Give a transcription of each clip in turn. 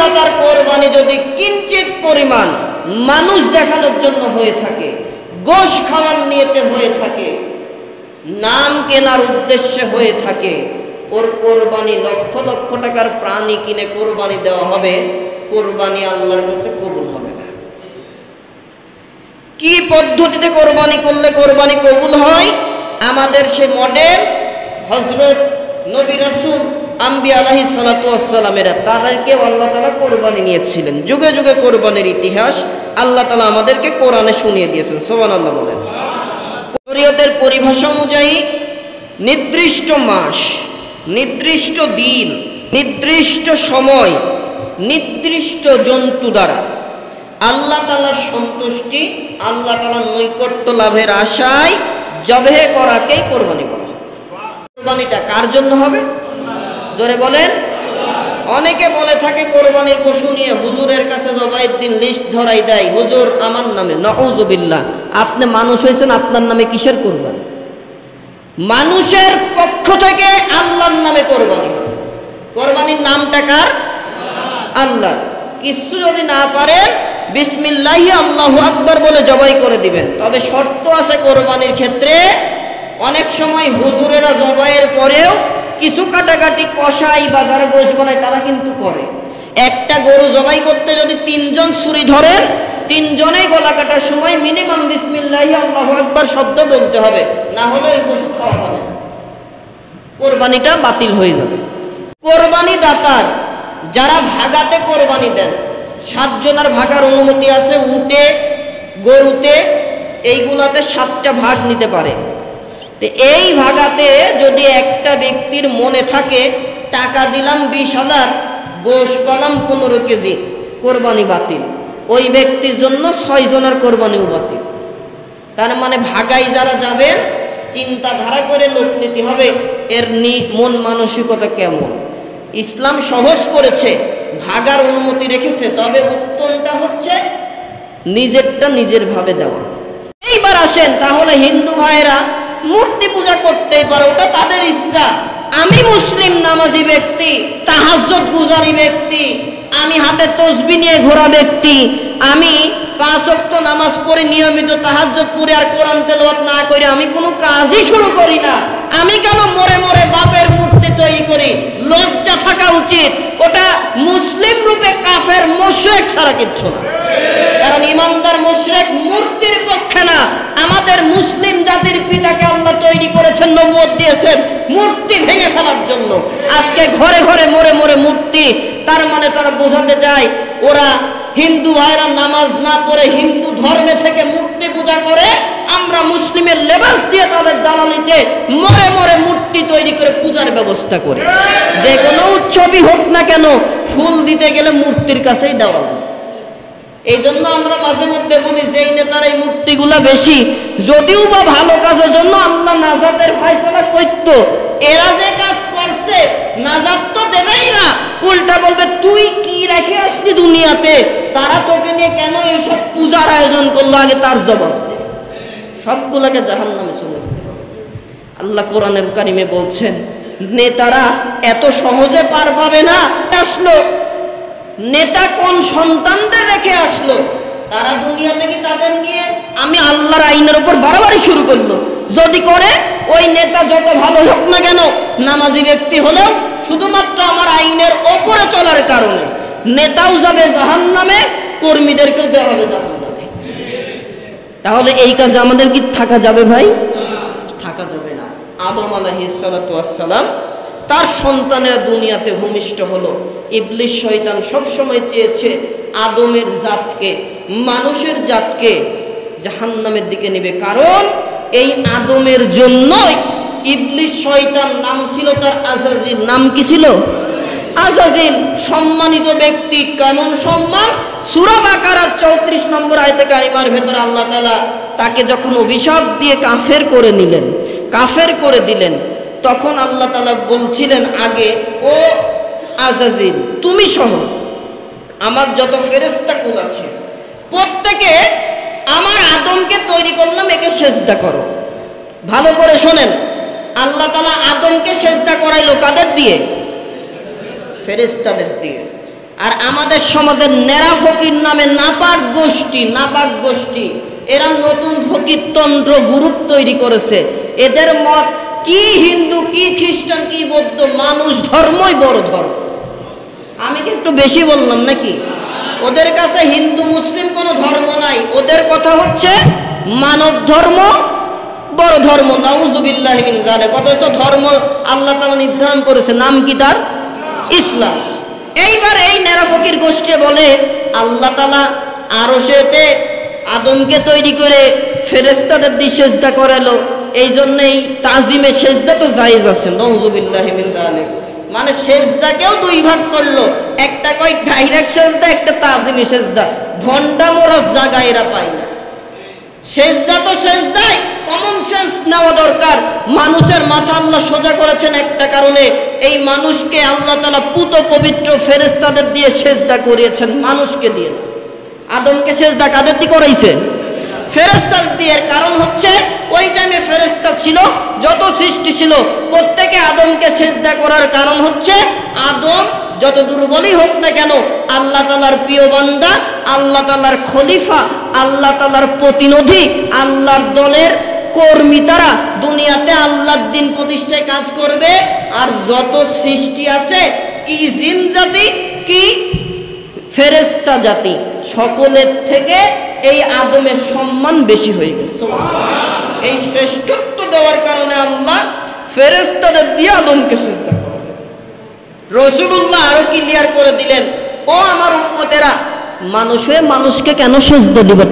দাতার কোরবানি যদি কিঞ্চিত পরিমাণ মানুষ দেখানোর জন্য হয়ে থাকে, গোশ খাওয়ার নিয়তে হয়ে থাকে, নাম কেনার উদ্দেশ্যে হয়ে থাকে, ওর কোরবানি লক্ষ লক্ষ টাকার প্রাণী কিনে কোরবানি দেওয়া হবে, কোরবানি আল্লাহর কাছে কবুল হবে না। কি পদ্ধতিতে কোরবানি করলে কোরবানি কবুল হয়? আমাদের সে মডেল হযরত নবী রাসূল আম্বিয়া আলাইহিস সালাতু ওয়াস সালামেরা, তাদেরকেও আল্লাহ তাআলা কোরবানি নিয়েছিলেন। যুগে যুগে কোরবানির ইতিহাস আল্লাহ তাআলা আমাদেরকে কোরআনে শুনিয়ে দিয়েছেন। সুবহানাল্লাহ বলেন। শরীয়তের পরিভাষা অনুযায়ী নির্দিষ্ট মাস, নির্দিষ্ট দিন, নির্দিষ্ট সময়, নির্দিষ্ট জন্তু দ্বারা আল্লাহ তাআলার সন্তুষ্টি, আল্লাহ তাআলার নৈকট্য লাভের আশায় জবেহ করাকেই কোরবানি বলা হয়। কোরবানিটা কার জন্য হবে? জোরে বলেন। অনেকে বলে থাকে কোরবানির পশু নিয়ে হুজুরের কাছে জবাইয়ের দিন লিস্ট ধরাই দেয়, হুজুর আমার নামে। নাউযুবিল্লাহ, আপনি মানুষ হয়েছেন, আপনার নামে কিসের কোরবানি? মানুষের পক্ষ থেকে আল্লাহর নামে কোরবানি হবে। কোরবানির নামটা কার? আল্লাহ। কিছু যদি না পারেন বিসমিল্লাহি আল্লাহু আকবার বলে জবাই করে দিবেন। তবে শর্ত আছে কোরবানির ক্ষেত্রে, অনেক সময় হুজুরেরা জবাইয়ের পরেও কিছু কাটাকাটি কষাই বা যারা গোশ বানায় তারা কিন্তু করে। একটা গরু জবাই করতে যদি 3 জন ছুরি ধরেন, 3 জনেই গলা কাটার সময় মিনিমাম বিসমিল্লাহি আল্লাহু আকবার শব্দ বলতে হবে, না হলে ওই পশু খাওয়া যাবে না, কোরবানিটা বাতিল হয়ে যাবে। কোরবানি দাতার যারা ভাগাতে কোরবানি দেন, 7 জনের ভাগার অনুমতি আছে। উটে, গরুতে, এইগুলাতে 7টা ভাগ নিতে পারে। তো এই ভাগাতে যদি একটা ব্যক্তির মনে থাকে টাকা দিলাম 20,000, গোশ পালাম 15 কেজি, কোরবানি বাতিল। ওই ব্যক্তির জন্য 6 জনের কোরবানিও বাতিল। তার মানে ভাগাই যারা যাবেন চিন্তাধারা করে লোক নিতে হবে, এর মন মানসিকতা কেমন। ইসলাম সহজ করেছে, ভাগার অনুমতি রেখেছে, তবে উত্তমটা হচ্ছে নিজেরটা নিজের ভাবে দেওয়া। এইবার আসেন, তাহলে হিন্দু ভাইয়েরা মূর্তি পূজা করতেই পারে, ওটা তাদের ইচ্ছা। আমি মুসলিম নামাজি ব্যক্তি, তাহাজ্জুদ গুজারি ব্যক্তি, আমি হাতে তসবিহ নিয়ে ঘোরা ব্যক্তি, আমি 5 ওয়াক্ত নামাজ পড়ে নিয়মিত তাহাজ্জুদ পড়ে আর কোরআন তেলাওয়াত না করে আমি কোনো কাজই শুরু করি না, আমি কেন মরে মরে বাপের মূর্তি তৈরি করি? লজ্জা থাকা উচিত। ওটা মুসলিম রূপে কাফের মুশরিক ছাড়া কিচ্ছু না। কারণ ইমানদার মুশরিক মূর্তির পক্ষে না। আমাদের মুসলিম জাতির পিতাকে আল্লাহ তৈরি করেছেন, নবুয়ত দিয়েছেন মূর্তি ভেঙে ফেলার জন্য। আজকে ঘরে ঘরে মরে মরে মূর্তি, তার মানে তারা বোঝাতে চায় ওরা হিন্দু ভাইরা নামাজ না পড়ে হিন্দু ধর্মে থেকে মূর্তি পূজা করে, আমরা মুসলিমের লেবাস দিয়ে তাদের দালালিতে মরে মরে মূর্তি তৈরি করে পূজার ব্যবস্থা করি। যে কোনো উৎসবই হোক না কেন, ফুল দিতে গেলে মূর্তির কাছেই দেওয়া লাগে। এই জন্য আমরা মাঝে মধ্যে বলি যেই নেতার এই মূর্তিগুলা বেশি, যদিও বা ভালো কাজের জন্য আল্লাহ নাজাতের ফয়সালা করতো, এরা যে কাজ করছে নাজাত তো দেবেই না, উল্টা বলবে তুই কি রেখে আসলি দুনিয়াতে, তারা তোকে নিয়ে কেন এইসব পূজার আয়োজন করলো, আগে তার জবাব দে। সবগুলাকে জাহান্নামে চলে যেতে হবে। আল্লাহ কোরআনের কারিমে বলছেন নেতারা এত সহজে পার পাবে না। আসলো নেতা কোন সন্তানদের রেখে আসলো, তারা দুনিয়া থেকে তাদের নিয়ে আমি আল্লাহর আইনের উপর বাড়াবাড়ি শুরু করলো। যদি করে ওই নেতা যত ভালো হোক না কেন, নামাজি ব্যক্তি হলেও শুধুমাত্র আমার আইনের ওপরে চলার কারণে নেতাও যাবে জাহান্নামে, কর্মীদেরকেও দেওয়া হবে জাহান্নামে। তাহলে এই কাজে আমাদের কি থাকা যাবে ভাই? থাকা যাবে না। আদম আলাইহিস সালাতু ওয়াস সালাম তার সন্তানেরা দুনিয়াতে ভূমিষ্ঠ হলো। ইবলিস শয়তান সবসময় চেয়েছে আদমের জাতকে, মানুষের জাতকে জাহান্নামের দিকে নেবে। কারণ এই আদমের জন্যই ইবলিস শয়তান, নাম ছিল তার আজাজিল। নাম কি ছিল? আজাজিল। সম্মানিত ব্যক্তি, কেমন সম্মান? সূরা বাকারার 34 নম্বর আয়াতে কারিমার ভেতরে আল্লাহ তাআলা তাকে যখন অভিশাপ দিয়ে কাফের করে নিলেন, কাফের করে দিলেন, তখন আল্লাহ তাআলা বলছিলেন আগে, ও আজাজিল তুমি সহ আমার যত ফেরেশতা কুল আছে প্রত্যেকে আমার আদমকে তৈরি করলাম, একে সেজদা করো। ভালো করে শোনেন, আল্লাহ তাআলা আদমকে সেজদা করাইলো কাদের দিয়ে? ফেরেশতাদের দিয়ে। আর আমাদের সমাজের নেরা ফকির নামে নাপাক গোষ্ঠী এরা নতুন ফকিরতন্ত্র গ্রুপ তৈরি করেছে। এদের মত কি হিন্দু কি খ্রিস্টান কি বৌদ্ধ, মানুষ ধর্মই বড় ধর্ম। আমি কি একটু বেশি বললাম নাকি? ওদের কাছে হিন্দু মুসলিম কোনো ধর্ম নাই, ওদের কথা হচ্ছে মানব ধর্ম বড় ধর্ম। নাউজুবিল্লাহি মিন যালিক। অথচ ধর্ম আল্লাহ তাআলা নির্ধারণ করেছে, নাম কি তার? ইসলাম। এইবার এই নেরা ফকির গোষ্ঠী বলে আল্লাহ তাআলা আরশেতে আদমকে তৈরি করে ফেরেশতাদের দিয়ে সেজদা করালো, এই জন্যই তাজিমে সেজদা তো জায়েজ আছে। নাউজুবিল্লাহি মিন যালিক। মানে সেজদাকেও দুই ভাগ করলো, একটা কয় ডাইরেক্ট সেজদা, একটা তাজিমে সেজদা। ভন্ডা মোরা জায়গা এরা পায় না। সেজদা তো সেজদাই, কমন সেন্স নেওয়া দরকার। মানুষের মাথা আল্লাহ সোজা করেছেন একটা কারণে, এই মানুষকে আল্লাহ তাআলা পুত পবিত্র ফেরেশতাদের দিয়ে সেজদা করিয়েছেন, মানুষকে দিয়ে না। আদমকে সেজদা কাদের দিয়ে করাইছে? ফেরেশতাদের দিয়ে। কারণ হচ্ছে ওই টাইমে ফেরেশতা ছিল, যত সৃষ্টি ছিল প্রত্যেকে আদমকে সেজদা করার কারণ হচ্ছে আদম যত দুর্বলই হোক না কেন আল্লাহ তাআলার প্রিয় বান্দা, আল্লাহ তাআলার খলিফা, আল্লাহ তাআলার প্রতিনিধি, আল্লাহর দলের কর্মী। তারা দুনিয়াতে আল্লাহর দ্বীন প্রতিষ্ঠায় কাজ করবে। আর যত সৃষ্টি আছে, কি জিন জাতি কি ফেরেশতা জাতি, সকলের থেকে এই আদমের সম্মান বেশি হয়ে গেছে। এই শ্রেষ্ঠত্ব দেওয়ার কারণে আল্লাহ ফেরেশতাদের দিয়ে আদমকে সেজদা করালেন। রাসূলুল্লাহ আরো ক্লিয়ার করে দিলেন, ও আমার উম্মতেরা, মানুষ হয়ে মানুষকে কেন সেজদা দিবা?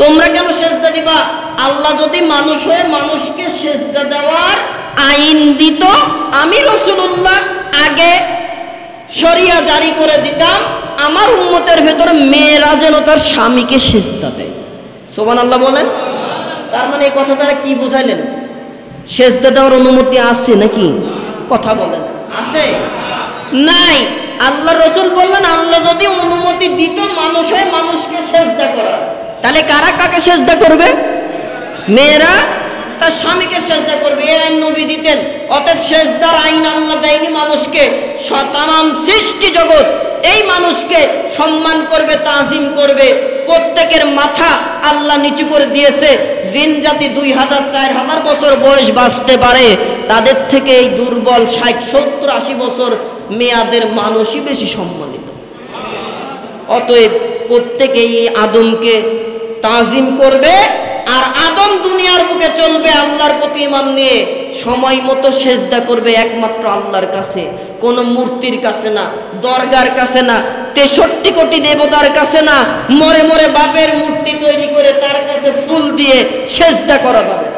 তোমরা কেন সেজদা দিবা? আল্লাহ যদি মানুষ হয়ে মানুষকে সেজদা দেওয়ার আইন দিত, আমি রাসূলুল্লাহ আগে শরিয়া জারি করে দিতাম, আমার উম্মতের ভেতর মেয়েরা যেন তার স্বামীকে সেজদা দেয়। সুবহানাল্লাহ বলেন। তার মানে এই কথা তারা কি বুঝাইলেন? সেজদা দেওয়ার অনুমতি আছে নাকি? কথা বলেন, আছে? নাই। আল্লাহ রসুল বললেন, আল্লাহ যদি অনুমতি দিত মানুষ হয়ে মানুষকে সেজদা করার, তাহলে কারা কাকে সেজদা করবে? মেয়েরা তার স্বামীকে সেজদা করবে, এই আইন নবী দিতেন। অতএব সেজদার আইন আল্লাহ দেয়নি মানুষকে, তামাম সৃষ্টি জগৎ এই মানুষকে সম্মান করবে, তাজিম করবে। প্রত্যেকের মাথা আল্লাহ নিচু করে দিয়েছে। জিন জাতি 2000-4000 বছর বয়স বাঁচতে পারে, তাদের থেকে এই দুর্বল 60-70-80 বছর মেয়াদের মানুষই বেশি সম্মানিত। অতএব প্রত্যেকেই আদমকে তাজিম করবে। আর আদম দুনিয়ার বুকে চলবে আল্লাহর প্রতি ঈমান নিয়ে, সময় মতো সেজদা করবে একমাত্র আল্লাহর কাছে, কোন মূর্তির কাছে না, দরগার কাছে না, 63 কোটি দেবতার কাছে না, মরে মরে বাপের মূর্তি তৈরি করে তার কাছে ফুল দিয়ে সেজদা করা যাবে।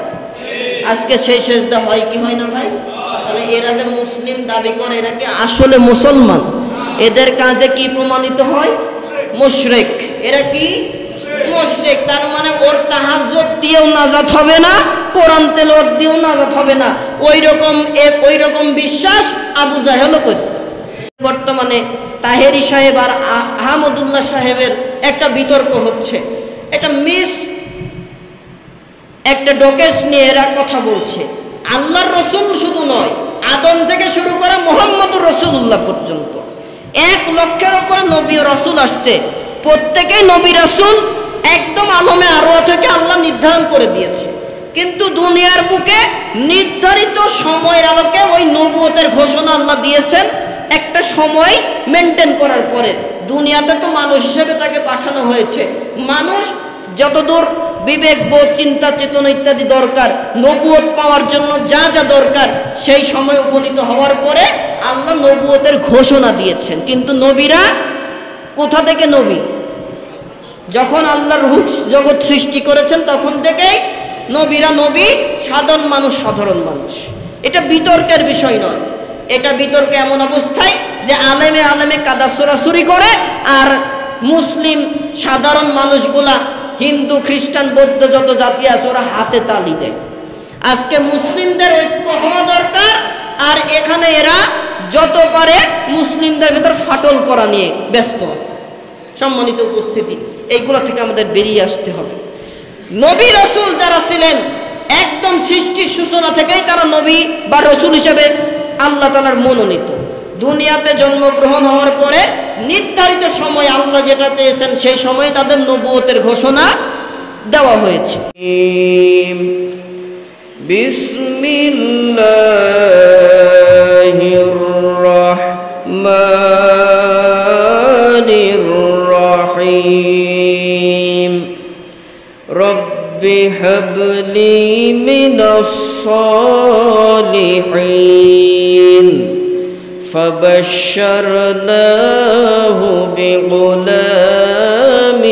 আজকে সেই সেজদা হয় কি হয় না ভাই? তাহলে এরা যে মুসলিম দাবি করে, এরা কি আসলে মুসলমান? এদের কাজে কি প্রমাণিত হয়? মুশরিক। এরা কি? মুশরিক। তার মানে ওর তাহাজ্জুদ দিয়েও নাজাত হবে না, কোরআন তেলাওয়াত দিয়েও নাজাত হবে না। ওই রকম বিশ্বাস আবু জাহেলও করত। বর্তমানে তাহেরি সাহেব আর আহমদুল্লাহ সাহেবের একটা বিতর্ক হচ্ছে। এটা একটা ডকেটস নিয়ে এরা কথা বলছে। আল্লাহর রসুল শুধু নয়, আদম থেকে শুরু করে মুহাম্মদুর রাসূলুল্লাহ পর্যন্ত 1 লক্ষের উপরে নবী ও রাসূল আসছে। প্রত্যেকেই নবী রাসূল একদম আলমে আরওয়াহ থেকে আল্লাহ নির্ধারণ করে দিয়েছে। কিন্তু দুনিয়ার বুকে নির্ধারিত সময়ের আলোকে ওই নবুয়তের ঘোষণা আল্লাহ দিয়েছেন একটা সময় মেনটেন করার পরে। দুনিয়াতে তো মানুষ হিসেবে তাকে পাঠানো হয়েছে। মানুষ যতদূর বিবেক বোধ চিন্তা চেতনা ইত্যাদি দরকার, নবুয়ত পাওয়ার জন্য যা যা দরকার, সেই সময় উপনীত হওয়ার পরে আল্লাহ নবুয়তের ঘোষণা দিয়েছেন। কিন্তু নবীরা কোথা থেকে নবী? যখন আল্লাহর রূহ জগৎ সৃষ্টি করেছেন তখন থেকেই নবীরা নবী, সাধারণ মানুষ সাধারণ মানুষ। এটা বিতর্কের বিষয় নয়। এটা বিতর্ক এমন অবস্থায় যে আলেমে কাদা সরাসরি করে, আর মুসলিম সাধারণ মানুষগুলা হিন্দু খ্রিস্টান বৌদ্ধ যত জাতি আছে ওরা হাতে তালি দেয়। আজকে মুসলিমদের ঐক্য হওয়া দরকার, আর এখানে এরা যত পারে মুসলিমদের ভেতর ফাটল করা নিয়ে ব্যস্ত আছে। সম্মানিত উপস্থিতি, এইগুলো থেকে আমাদের বেরিয়ে আসতে হবে। নবী রসুল যারা ছিলেন একদম সৃষ্টির সূচনা থেকেই তারা নবী বা রসুল হিসেবে আল্লাহ তাআলার মনোনীত। দুনিয়াতে জন্মগ্রহণ হওয়ার পরে নির্ধারিত সময় আল্লাহ যেটা চেয়েছেন সেই সময়ে তাদের নবুয়তের ঘোষণা দেওয়া হয়েছে। বিসমিল্লাহির রাহমানির রাহিম। রব্বি হাবলি মিনাস সালিহিন। فبشرناه بغلام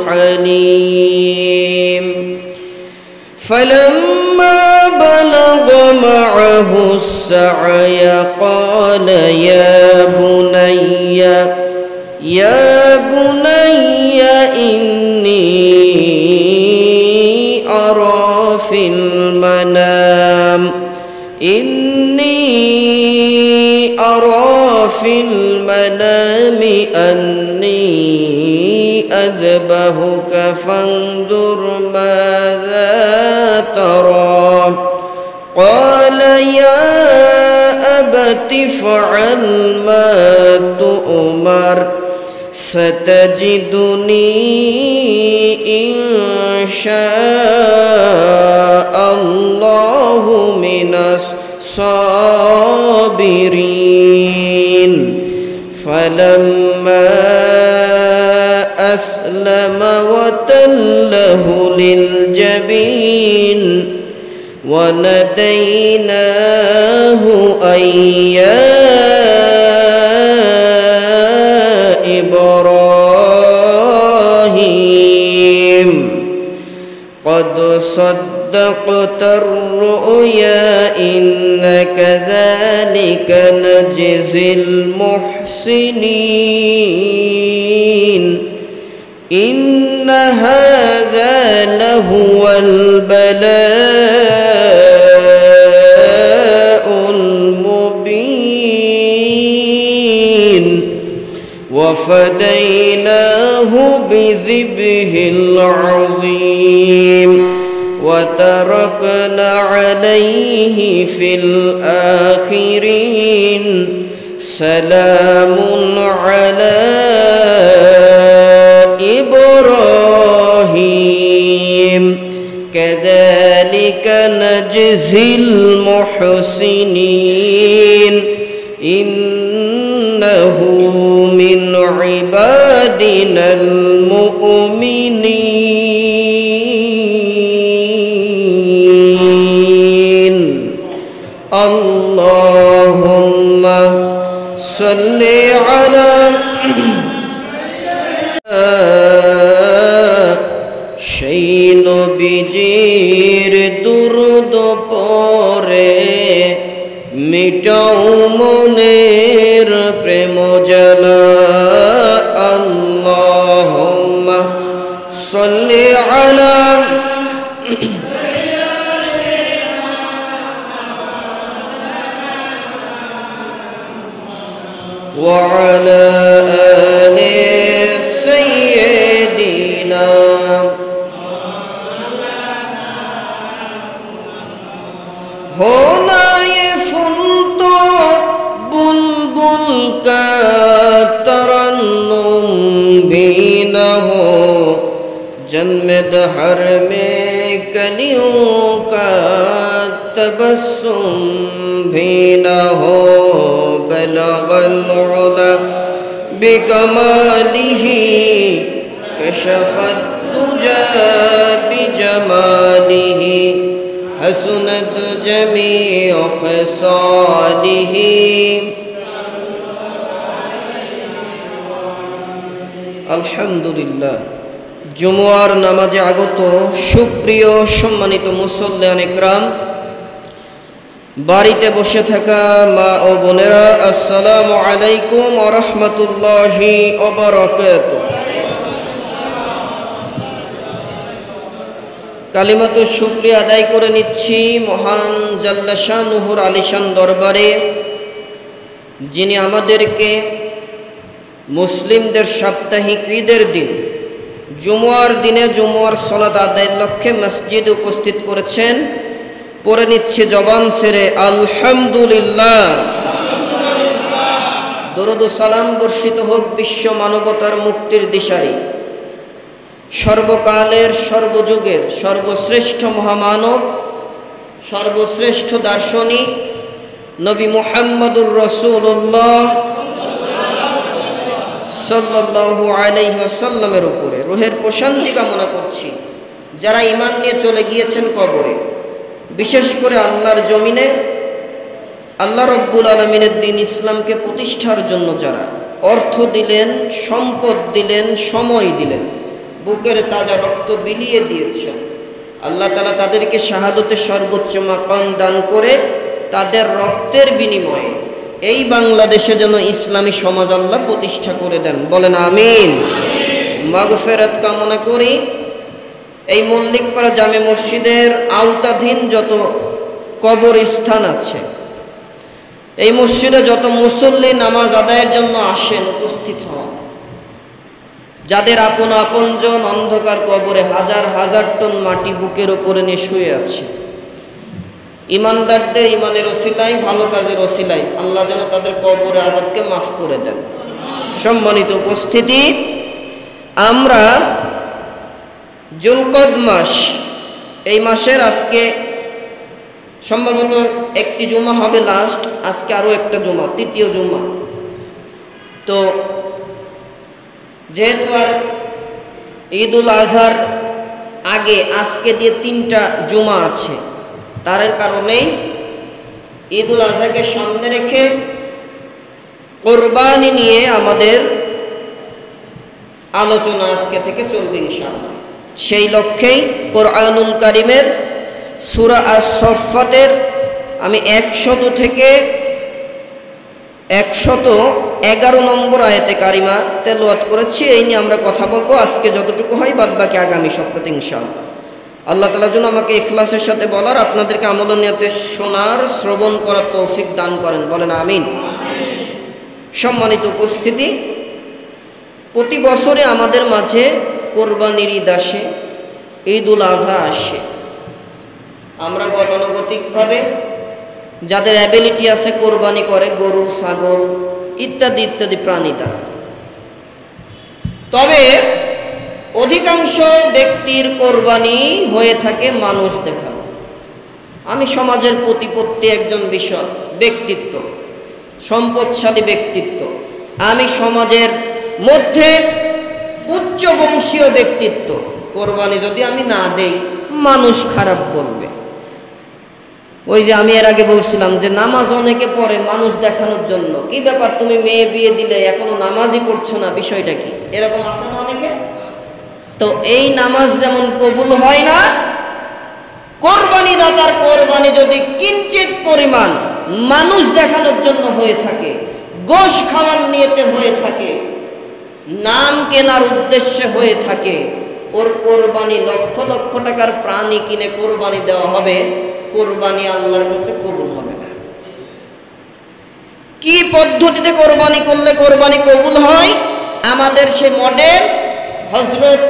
حليم فلما بلغ معه السعي قال يا بني إني أرى في المنام أني أذبحك فانظر ماذا ترى قال يا أبت افعل ما تؤمر ستجدني إن شاء الله من الصابرين فلما أسلم وتله للجبين وناديناه أن يا إبراهيم قد صدقت الرؤيا إنا كذلك نجزي المحسنين إن هذا لهو البلاء المبين وفديناه بذبح العظيم وتركنا عليه في الآخرين سلام على إبراهيم كذلك نجزي المحسنين إنه من عبادنا المؤمنين اللهم صل على সেই নবীজির দুরূদ পড়ে মিটাও মনের প্রেম জ্বালা আল্লাহুম্মা সাল্লি আলা ওয়া আলা আলি সাইয়্যিদিনা होना ये फूल तो बुलबुल का तरन्नुम भी न हो जन्म दहर में कलियों का तबस्सुम भी न हो बलगल उला बिकमालिही कशफत दुजा बिजमालिही हसनत जमीअ ख़िसालिही আলহামদুলিল্লাহ। জুমুয়ার নামাজে আগত সুপ্রিয় সম্মানিত মুসল্লিয়ান ইকরাম, বাড়িতে বসে থাকা মা ও বোনেরা, আসসালামু আলাইকুম ওয়া রাহমাতুল্লাহি ওয়া বারাকাতুহু। কালিমাতু শুকরিয়া আদায় করে নিচ্ছি মহান জাল্লা শানুহুর আলিশান দরবারে, যিনি আমাদেরকে মুসলিমদের সাপ্তাহিক ঈদের দিন জুমুয়ার দিনে জুমুয়ার সালাত আদায়ের লক্ষ্যে মসজিদে উপস্থিত করেছেন। পড়ে নিচ্ছে জবান ছেড়ে আলহামদুলিল্লাহ। দরুদ ও সালাম বর্ষিত হোক বিশ্ব মানবতার মুক্তির দিশারি, সর্বকালের সর্বযুগের সর্বশ্রেষ্ঠ মহামানব, সর্বশ্রেষ্ঠ দার্শনিক নবী মুহাম্মদুর রাসূলুল্লাহ সাল্লাল্লাহু আলাইহি ওয়াসাল্লামের উপরে রূহের প্রশান্তি কামনা করছি। যারা ঈমান নিয়ে চলে গিয়েছেন কবরে, বিশেষ করে আল্লাহর জমিনে আল্লাহ রব্বুল আলামিনের দ্বীন ইসলামকে প্রতিষ্ঠার জন্য যারা অর্থ দিলেন, সম্পদ দিলেন, সময় দিলেন, বুকের তাজা রক্ত বিলিয়ে দিয়েছেন, আল্লাহ তাআলা তাদেরকে শাহাদতের সর্বোচ্চ মাকাম দান করে তাদের রক্তের বিনিময়ে এই বাংলাদেশে যেন ইসলামী সমাজ আল্লাহ প্রতিষ্ঠা করে দেন, বলেন আমিন। মাগফিরাত কামনা করি। এই মল্লিকপাড়া জামে মসজিদের আওতাধীন যত কবরস্থান আছে, এই মসজিদে যত মুসল্লি নামাজ আদায়ের জন্য আসেন, উপস্থিত হন, যাদের আপন আপনজন অন্ধকার কবরে হাজার হাজার টন মাটি বুকের ওপরে নিয়ে শুয়ে আছে, ইমানদারদের ইমানের ওসিলায়, ভালো কাজের ওসিলায় আল্লাহ যেন তাদের কবরে আযাবকে মাফ করে দেন। সম্মানিত উপস্থিতি, আমরা জুলকদ মাস, এই মাসের আজকে সম্ভবত একটি জুমা হবে লাস্ট, আজকে আরও একটা জুমা, তৃতীয় জুমা। তো যেহেতু আর ঈদুল আজহার আগে আজকে দিয়ে 3টা জুমা আছে, তার কারণেই ঈদুল আজহাকে সামনে রেখে কোরবানি নিয়ে আমাদের আলোচনা আজকে থেকে চলবে ইনশাআল্লাহ। সেই লক্ষ্যেই কোরআনুল কারীমের সূরা আস-সাফফাতের আমি 100 থেকে 111 নম্বর আয়াতে কারিমা তেলাওয়াত করেছি। এই নিয়ে আমরা কথা বলবো আজকে, যতটুকু হয় বাদ বাকি আগামী সপ্তাহে ইনশাআল্লাহ। আল্লাহ তাআলা যেন আমাকে ইখলাসের সাথে বলার, আপনাদেরকে আমল নিয়তে শোনার, শ্রবণ করার তৌফিক দান করেন, বলেন আমিন। সম্মানিত উপস্থিতি, প্রতি বছরে আমাদের মাঝে কোরবানির ঈদ আসে, ঈদুল আজহা আসে। আমরা গতানুগতিকভাবে যাদের অ্যাবিলিটি আছে কোরবানি করে, গরু, ছাগল ইত্যাদি ইত্যাদি প্রাণী দ্বারা। তবে অধিকাংশ ব্যক্তির কোরবানি হয়ে থাকে মানুষ দেখানো। আমি সমাজের প্রতিপত্তি একজন বিষয় ব্যক্তিত্ব, সম্পদশালী ব্যক্তিত্ব, আমি সমাজের মধ্যে উচ্চ বংশীয় ব্যক্তিত্ব, কোরবানি যদি আমি না দেই মানুষ খারাপ বলবে। ওই যে আমি এর আগে বলছিলাম যে নামাজ অনেকে পড়ে মানুষ দেখানোর জন্য, কি ব্যাপার তুমি মেয়ে বিয়ে দিলে এখনো নামাজই পড়ছো না, বিষয়টা কি? এরকম আছে না অনেকে। তো এই নামাজ যেমন কবুল হয় না, কোরবানি দাতার কোরবানি যদি কিঞ্চিত পরিমাণ মানুষ দেখানোর জন্য হয়ে থাকে, গোশ খাওয়ার নিয়তে হয়ে থাকে, নাম কেনার উদ্দেশ্যে হয়ে থাকে, ওর কোরবানি লক্ষ লক্ষ টাকার প্রাণী কিনে কোরবানি দেওয়া হবে, কোরবানি আল্লাহর কাছে কবুল হবে না। কি পদ্ধতিতে কোরবানি করলে কোরবানি কবুল হয়? আমাদের সে মডেল হযরত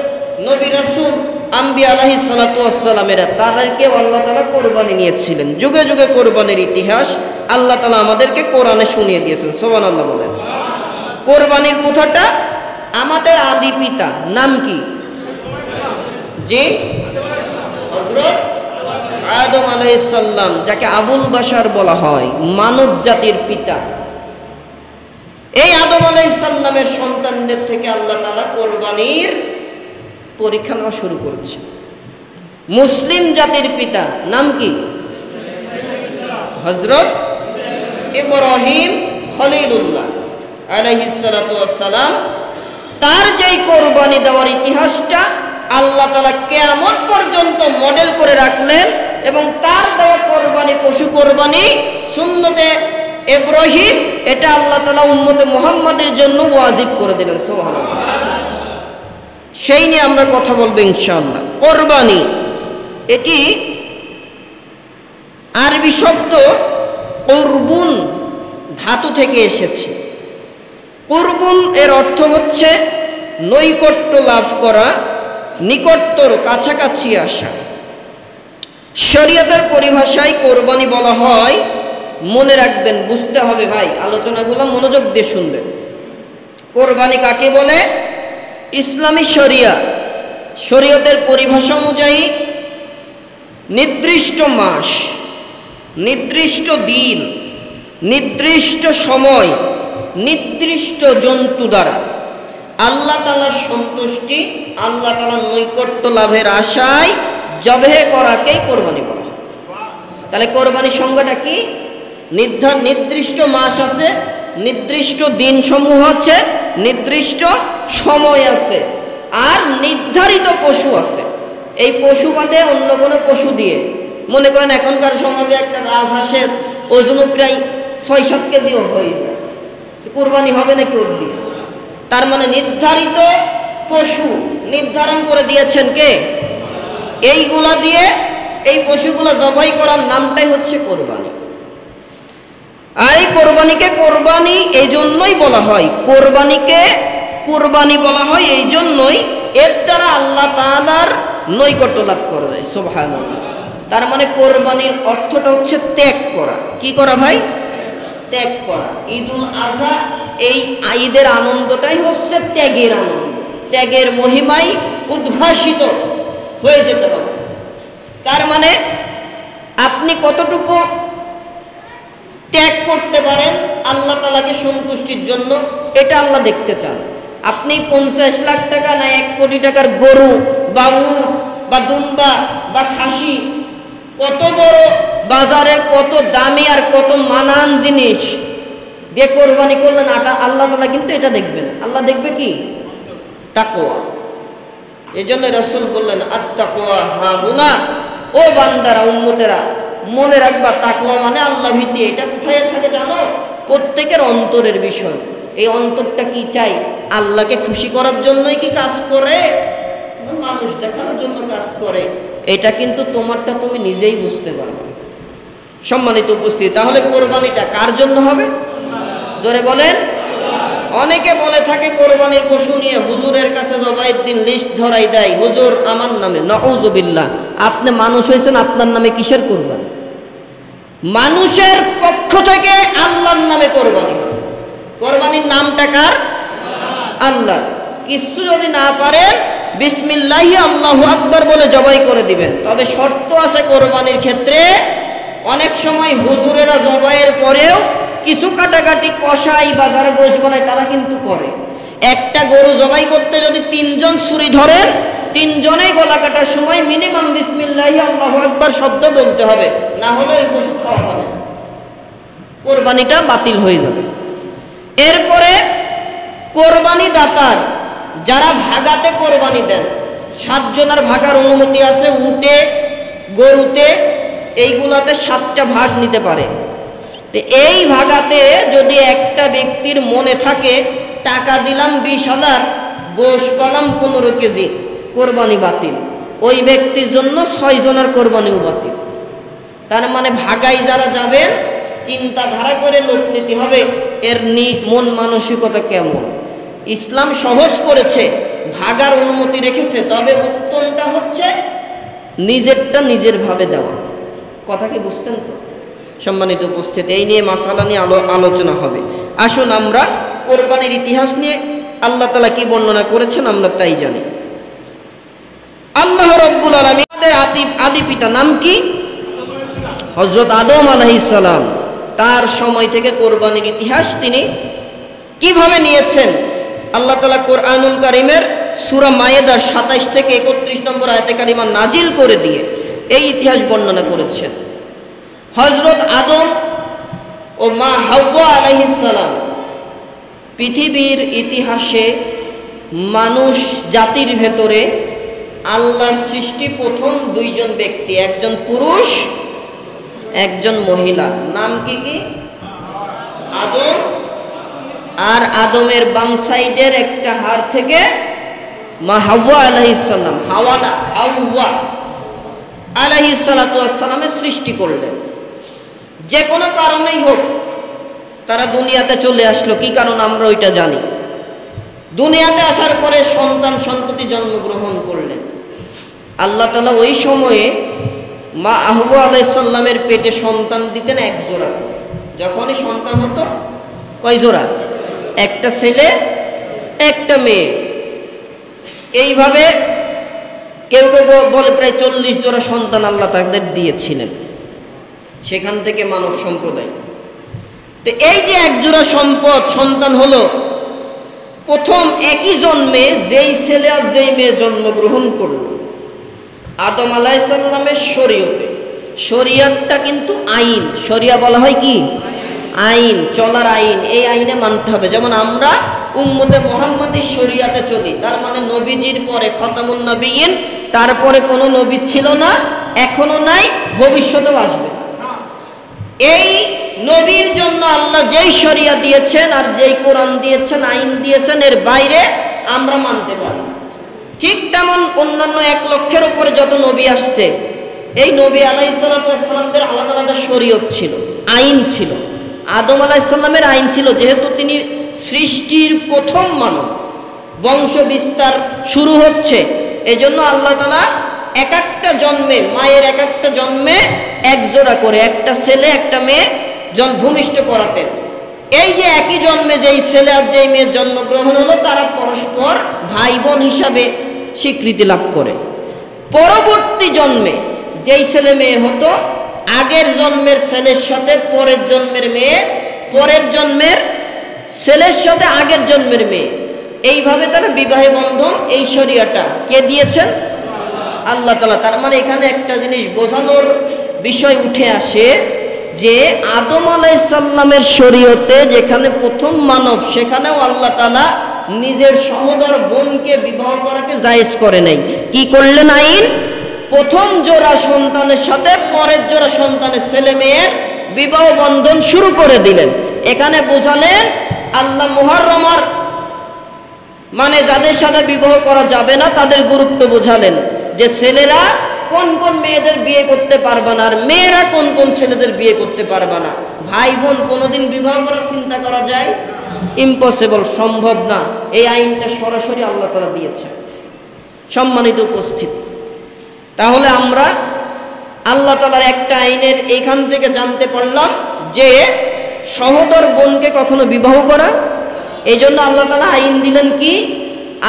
নবী রাসূল আম্বিয়া আলাইহিস সালাতু ওয়াস সালামেরা, তাদেরকে আল্লাহ তাআলা কোরবানি নিয়েছিলেন। যুগে যুগে কোরবানির ইতিহাস আল্লাহ তাআলা আমাদেরকে কোরআনে শুনিয়ে দিয়েছেন, সুবহানাল্লাহ বলেন। কোরবানির প্রথাটা আমাদের আদি পিতা নাম কি? জি, হযরত আদম আলাইহিস সালাম, যাকে আবুল বাশার বলা হয়, মানব জাতির পিতা। এই আদম আলাইহিস সালামের সন্তানদের থেকে আল্লাহ তাআলা কোরবানির পরীক্ষা নেওয়া শুরু করেছে। মুসলিম জাতির পিতা নাম কি? হযরত ইব্রাহিম খলিলুল্লাহ আলাইহিস সালাতু ওয়াস সালাম। তার যেই কোরবানি দেওয়ার ইতিহাসটা আল্লাহ তাআলা কিয়ামত পর্যন্ত মডেল করে রাখলেন, এবং তার দেওয়া কোরবানি, পশু কোরবানি সুন্নতে ইব্রাহিম, এটা আল্লাহ তাআলা উম্মতে মুহাম্মাদের জন্য ওয়াজিব করে দিলেন, সুবহানাল্লাহ। সেই নিয়ে আমরা কথা বলবো ইনশাআল্লাহ। কোরবানি এটি আরবি শব্দ কুরবুন ধাতু থেকে এসেছে। কুরবুন এর অর্থ হচ্ছে নৈকট্য লাভ করা, নিকটতর, কাছাকাছি আসা। শরীয়তের পরিভাষায় কোরবানি বলা হয় মনে রাখবেন, বুঝতে হবে ভাই, আলোচনাগুলো মনোযোগ দিয়ে শুনবেন। কোরবানি কাকে বলে? ইসলামী শরীয়তের পরিভাষা অনুযায়ী নির্দিষ্ট মাস, নির্দিষ্ট দিন, নির্দিষ্ট সময়, নির্দিষ্ট জন্তু দ্বারা আল্লাহ তাআলার সন্তুষ্টি, আল্লাহ তাআলার নৈকট্য লাভের আশায় জবেহ করাকেই কোরবানি বলা হয়। তাহলে কোরবানির সংজ্ঞাটা কি? নির্দিষ্ট মাস আছে, নির্দিষ্ট দিন সমূহ আছে, নির্দিষ্ট সময় আছে, আর নির্ধারিত পশু আছে। এই পশু বাদে অন্য কোনো পশু দিয়ে, মনে করেন এখনকার সমাজে একটা রাজহাঁসের ওজনও প্রায় ৬-৭ কেজিও হয়ে যায়, কোরবানি হবে নাকি ওর দিয়ে? তার মানে নির্ধারিত পশু নির্ধারণ করে দিয়েছেন কে? এইগুলা দিয়ে এই পশুগুলো জবাই করার নামটাই হচ্ছে কোরবানি। আর এই কোরবানিকে কোরবানি এই জন্যই বলা হয়, কোরবানিকে কোরবানি বলা হয় এই জন্যই, এর দ্বারা আল্লাহ তাআলার নৈকট্য লাভ করা যায়। সুবহানাল্লাহ। তার মানে কোরবানির অর্থটা হচ্ছে ত্যাগ করা। কি করা ভাই? ত্যাগ করা। ঈদুল আযহা, এই ঈদের আনন্দটাই হচ্ছে ত্যাগের আনন্দ, ত্যাগের মহিমায় উদ্ভাসিত হয়ে যেতে হবে। তার মানে আপনি কতটুকু ত্যাগ করতে পারেন আল্লাহ তাআলাকে সন্তুষ্টির জন্য, এটা আল্লাহ দেখতে চান। আপনি 50 লাখ টাকা না 1 কোটি টাকার গরু বা উট বা দুম্বা বা খাসি, কত বড় বাজারের কত দামি আর কত মানান জিনিস দিয়ে কোরবানি করলেন, আল্লাহ তাআলা কিন্তু এটা দেখবেন। আল্লাহ দেখবে কি? তাকওয়া। এই জন্য রাসূল বললেন, আত-তাকওয়া হাহুনা। ও বান্দারা, উম্মতেরা, মনে রাখবা তাকওয়া মানে আল্লাহ ভীতি। এটা কোথায় থাকে জানো? প্রত্যেকের অন্তরের বিষয়। এই অন্তরটা কি চাই? আল্লাহকে খুশি করার জন্যই কি কাজ করে, মানুষ দেখানোর জন্য কাজ করে? এটা কিন্তু তোমারটা তুমি নিজেই বুঝতে পারবে। সম্মানিত উপস্থিতি, তাহলে কোরবানিটা কার জন্য হবে? জোরে বলেন। অনেকে বলে থাকে কোরবানির পশু নিয়ে হুজুরের কাছে জবাইয়ের দিন লিস্ট ধরাই দেয়, হুজুর আমার নামে। নাউযুবিল্লাহ। আপনি মানুষ হয়েছেন, আপনার নামে কিসের কোরবানি? মানুষের পক্ষ থেকে আল্লাহর নামে কোরবানি। কোরবানির নামটা কার? আল্লাহ। কিছু যদি না পারেন, বিসমিল্লাহি আল্লাহু আকবার বলে জবাই করে দিবেন। তবে শর্ত আছে কোরবানির ক্ষেত্রে। অনেক সময় হুজুরেরা জবাইয়ের পরেও কিছু কাটাকাটি, কষাই বা যারা গোশ বানায় তারা কিন্তু করে। একটা গরু জবাই করতে যদি 3 জন ছুরি ধরেন, 3 জনেই গলা কাটার সময় মিনিমাম বিসমিল্লাহি আল্লাহু আকবার শব্দ বলতে হবে, না হলে ওই পশু খাওয়া যাবে না, কোরবানিটা বাতিল হয়ে যাবে। এরপরে কোরবানি দাতার যারা ভাগাতে কোরবানি দেন, 7 জনের ভাগার অনুমতি আছে। উটে, গরুতে, এইগুলাতে 7টা ভাগ নিতে পারে। তো এই ভাগাতে যদি একটা ব্যক্তির মনে থাকে টাকা দিলাম 20,000, গোশ পালাম 15 কেজি, কোরবানি বাতিল। ওই ব্যক্তির জন্য 6 জনের কোরবানিও বাতিল। তার মানে ভাগাই যারা যাবেন, চিন্তাধারা করে লোক নিতে হবে এর মন মানসিকতা কেমন। ইসলাম সহজ করেছে, ভাগার অনুমতি রেখেছে, তবে উত্তমটা হচ্ছে নিজেরটা নিজের ভাবে দেওয়া। কথা কি বুঝছেন তো? সম্মানিত উপস্থিতি, এই নিয়ে মাসালা নিয়ে আলোচনা হবে। আসুন আমরা কোরবানির ইতিহাস নিয়ে আল্লাহ তাআলা কি বর্ণনা করেছেন আমরা তাই জানি। আল্লাহ রাব্বুল আলামিন, আমাদের আদি পিতা নাম কি? হযরত আদম আলাইহিস সালাম। তার সময় থেকে কোরবানির ইতিহাস তিনি কিভাবে নিয়েছেন আল্লাহ তাআলা কোরআনুল কারীমের সূরা মায়েদার 27 থেকে 31 নম্বর আয়াতে কারিমা নাজিল করে দিয়ে এই ইতিহাস বর্ণনা করেছেন। হযরত আদম ও মা হাওয়া আলাইহিস সালাম পৃথিবীর ইতিহাসে মানুষ জাতির ভেতরে আল্লাহর সৃষ্টি প্রথম 2 জন ব্যক্তি, একজন পুরুষ, একজন মহিলা। নাম কি কি? আদম। আর আদমের বাম সাইডের একটা হাড় থেকে মা হাওয়া আলাইহিস সালাম, হাওয়া না, হাওয়া আলাইহিস সালাতু ওয়াস সালামের সৃষ্টি করলেন। যে কোনো কারণেই হোক তারা দুনিয়াতে চলে আসলো। কি কারণ আমরা ওইটা জানি। দুনিয়াতে আসার পরে সন্তান সন্ততি জন্মগ্রহণ করলেন। আল্লাহ তাআলা ওই সময়ে মা হাওয়া আলাইহিস সালামের পেটে সন্তান দিতেন 1 জোড়া করে। যখনই সন্তান হতো কয় জোড়া? একটা ছেলে একটা মেয়ে। এইভাবে কেউ কেউ বলে প্রায় 40 জোড়া সন্তান আল্লাহ তাদের দিয়েছিলেন। সেখান থেকে মানব সম্প্রদায়। তো এই যে এক জোড়া সন্তান হলো, প্রথম একই জন্মে যেই ছেলে আর যেই মেয়ে জন্মগ্রহণ করল আদম আলাইহিস সালামের শরীয়তে। শরীয়তটা কিন্তু আইন, শরিয়া বলা হয় কি? আইন, চলার আইন। এই আইনে মানতে হবে। যেমন আমরা উম্মতে মুহাম্মাদির শরীয়তে চলি, তার মানে নবীজির পরে খতামুন নবিয়্যিন, তারপরে কোনো নবী ছিল না, এখনো নাই, ভবিষ্যতেও আসবে। এই নবীর জন্য আল্লাহ যেই শরিয়া দিয়েছেন আর যেই কোরআন দিয়েছেন, আইন দিয়েছেন, এর বাইরে আমরা মানতে পারি না। ঠিক তেমন অন্যান্য 1 লক্ষের উপরে যত নবী আসছে, এই নবী আলাইহিস সালাতু ওয়াস সালামদের আলাদা আলাদা শরীয়ত ছিল, আইন ছিল। আদম আলাইহিস সালামের আইন ছিল, যেহেতু তিনি সৃষ্টির প্রথম মানব, বংশ বিস্তার শুরু হচ্ছে, এজন্য আল্লাহ তাআলা এক একটা জন্মে, মায়ের এক একটা জন্মে এক জোড়া করে একটা ছেলে একটা মেয়ে ভূমিষ্ঠ করাতেন। এই যে একই জন্মে যেই ছেলে আর যেই মেয়ের জন্মগ্রহণ হলো, তারা পরস্পর ভাই বোন হিসাবে স্বীকৃতি লাভ করে। পরবর্তী জন্মে যেই ছেলে মেয়ে হতো, আগের জন্মের ছেলের সাথে পরের জন্মের মেয়ে, পরের জন্মের ছেলের সাথে আগের জন্মের মেয়ে, এইভাবে তারা বিবাহে বন্ধন, এই শরিয়াটা কে দিয়েছেন? আল্লাহ তাআলা। তার মানে এখানে একটা জিনিস বোঝানোর বিষয় উঠে আসে যে আদম আলাইহিস সালামের শরীয়তে যেখানে প্রথম মানব, সেখানেও আল্লাহ তাআলা নিজের সহোদর বোনকে বিবাহ করাকে জায়েজ করে নাই। কি করলেন? আইন, প্রথম জোড়া সন্তানের সাথে পরের জোড়া সন্তানের ছেলে মেয়ের বিবাহ বন্ধন শুরু করে দিলেন। এখানে বোঝালেন আল্লাহ মুহাররমার, মানে যাদের সাথে বিবাহ করা যাবে না তাদের গুরুত্ব বোঝালেন, যে ছেলেরা কোন কোন মেয়েদের বিয়ে করতে পারবে না, আর মেয়েরা কোন কোন ছেলেদের বিয়ে করতে পারবে না। ভাই বোন কোনোদিন বিবাহ করার চিন্তা করা যায়? ইম্পসিবল, সম্ভব না। এই আইনটা সরাসরি আল্লাহ তাআলা দিয়েছে। সম্মানিত উপস্থিতি, তাহলে আমরা আল্লাহ তাআলার একটা আইনের এইখান থেকে জানতে পারলাম যে সহোদর বোনকে কখনো বিবাহ করা, এই জন্য আল্লাহ তাআলা আইন দিলেন কি?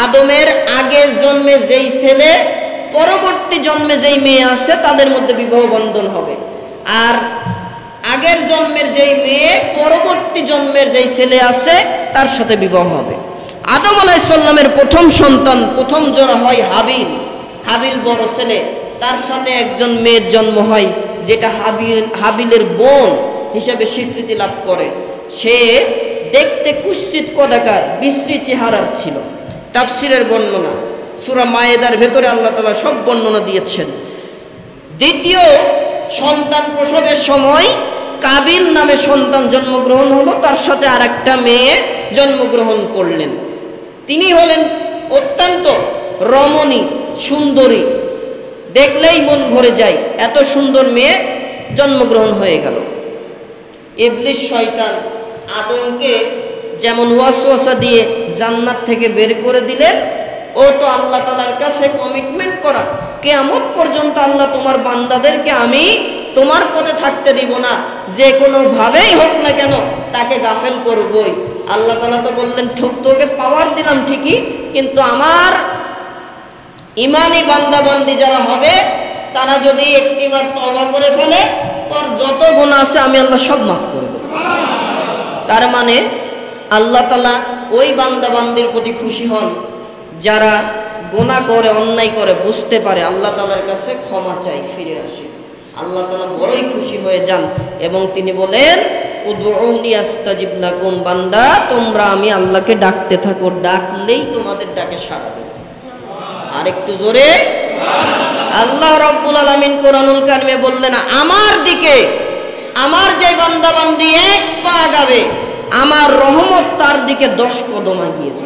আদমের আগের জন্মে যেই ছেলে, পরবর্তী জন্মে যেই মেয়ে আসছে, তাদের মধ্যে বিবাহ বন্ধন হবে। আর আগের জন্মের যেই মেয়ে, পরবর্তী জন্মের যেই ছেলে আছে, তার সাথে বিবাহ হবে। আদম আলাইহিস সালামের প্রথম সন্তান, প্রথম জোড়া হয় হাবিল। হাবিল বড় ছেলে, তার সাথে একজন মেয়ের জন্ম হয়, যেটা হাবিলের বোন হিসেবে স্বীকৃতি লাভ করে। সে দেখতে কুৎসিত কদাকার, বিশ্রী চেহারার ছিল। তাফসীরের বর্ণনা, সূরা মায়েদার ভেতরে আল্লাহ তাআলা সব বর্ণনা দিয়েছেন। দ্বিতীয় সন্তান প্রসবের সময় কাবিল নামে সন্তান জন্মগ্রহণ হলো, তার সাথে আর একটা মেয়ে জন্মগ্রহণ করলেন। তিনি হলেন অত্যন্ত রমণী, সুন্দরী, দেখলেই মন ভরে যায়, এত সুন্দর মেয়ে জন্মগ্রহণ হয়ে গেল। ইবলিস শয়তান আদমকে যেমন ওয়াসওয়াসা দিয়ে জান্নাত থেকে বের করে দিলেন, ও তো আল্লাহ তাআলার কাছে কমিটমেন্ট করা, কিয়ামত পর্যন্ত আল্লাহ তোমার বান্দাদেরকে আমি তোমার পথে থাকতে দিব না, যে কোনো ভাবেই হোক না কেন তাকে গাফেল করবই। আল্লাহ তাআলা তো বললেন, তোকে পাওয়ার দিলাম ঠিকই, কিন্তু আমার ইমানি বান্দাবান্দি যারা হবে, তারা যদি একটিবার তওবা করে ফেলে, তোর যত গুনাহ আছে আমি আল্লাহ সব মাফ করে দেব। তার মানে আল্লাহ তাআলা ওই বান্দাবান্দির প্রতি খুশি হন যারা গুনাহ করে, অন্যায় করে, বুঝতে পারে, আল্লাহ তাআলার কাছে ক্ষমা চাই, ফিরে আসে। আল্লাহ তাআলা বড়ই খুশি হয়ে যান এবং তিনি বলেন, উদউনি আস্তাজিব লাকুম, বান্দা তোমরা আমি আল্লাহকে ডাকতে থাকো, ডাকলেই তোমাদের ডাকে সাড়া দেব। আর একটু জোরে আল্লাহ রাব্বুল আলামিন কোরআনুল কারিমে বললেন, আমার দিকে আমার যে বান্দা বান্দি এক পা আগাবে, আমার রহমত তার দিকে 10 কদম এগিয়েছে।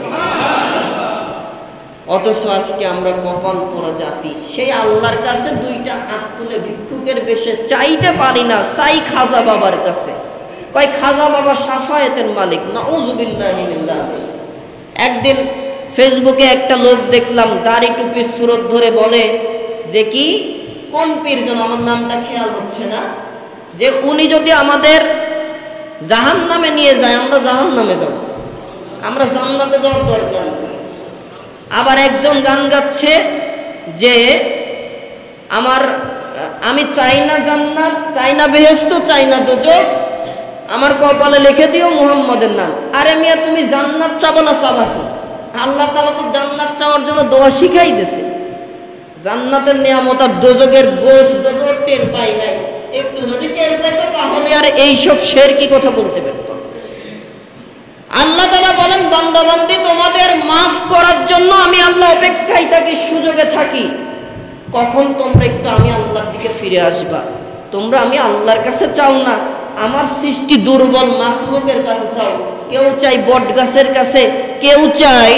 অথচ আজকে আমরা কপাল পোড়া জাতি, সেই আল্লাহর কাছে 2টা হাত তুলে ভিক্ষুকের বেশে চাইতে পারি না, চাই খাজা বাবার কাছে। কয় খাজা বাবা শাফায়েতের মালিক, নাউযুবিল্লাহি মিন যালিক। একদিন ফেসবুকে একটা লোক দেখলাম, দাড়ি টুপির সুরত ধরে বলে যে কি, কোন পীর যেন, আমার নামটা খেয়াল হচ্ছে না, যে উনি যদি আমাদের জাহান্নামে নিয়ে যায়, আমরা জাহান্নামে যাব, আমরা জান্নাতে যাওয়ার দরকার নেই। আবার একজন গান গাচ্ছে যে আমি চাই না জান্নাত, চাই না বেহেশত, চাই না দোজখ, আমার কপালে লিখে দিও মুহাম্মাদের নাম। আরে মিয়া, তুমি জান্নাত চাবো না চাবা কি? আল্লাহ তাআলা তো জান্নাত চাওয়ার জন্য দোয়া শিখাই দিয়েছে। জান্নাতের নিয়ামত আর দোজখের গোশ যত টের পাই নাই, একটু যদি টের পাইতো তাহলে আর এইসব শিরকি কথা বলতে পারতো। আল্লাহ তাআলা বলেন, বান্দা বান্দি তোমাদের মাফ করার জন্য আমি আল্লাহ অপেক্ষায় থাকি, সুযোগে থাকি। কখন তোমরা একটু আমি আল্লাহর দিকে ফিরে আসবা? তোমরা আমি আল্লাহর কাছে চাও না, আমার সৃষ্টি দুর্বল মাখলুকের কাছে চাও। কেউ চাই বট গাছের কাছে, কেউ চাই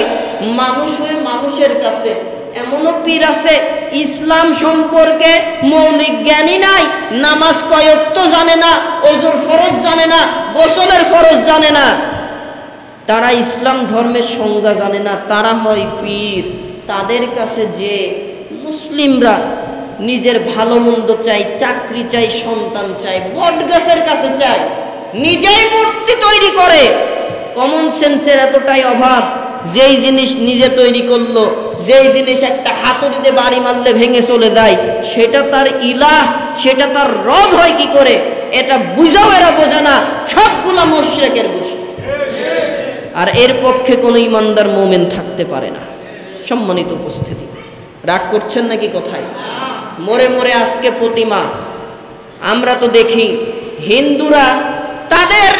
মানুষ হয়ে মানুষের কাছে। এমনও পীর আছে ইসলাম সম্পর্কে মৌলিক জ্ঞানই নাই, নামাজ কয় ওয়াক্ত জানে না, ওযুর ফরজ জানে না, গোসলের ফরজ জানে না, তারা ইসলাম ধর্মের সংজ্ঞা জানে না, তারা হয় পীর। তাদের কাছে যে মুসলিমরা নিজের ভালো মন্দ চাই, চাকরি চাই, সন্তান চাই, বট গাছের কাছে চাই, নিজেই মূর্তি তৈরি করে। কমন সেন্সের এতটাই অভাব, যেই জিনিস নিজে তৈরি করলো, যেই জিনিস একটা হাতুড়িতে বাড়ি মারলে ভেঙে চলে যায়, সেটা তার ইলাহ, সেটা তার রব হয় কি করে? এটা বুঝাও এরা বোঝে না, সবগুলা মুশরিকের গোষ্ঠী। আর এর পক্ষে কোনো ইমানদার মুমিন থাকতে পারে না। সম্মানিত উপস্থিতি, রাগ করছেন নাকি কোথায়? মরে মরে আজকে প্রতিমা। আমরা তো দেখি হিন্দুরা, তাদের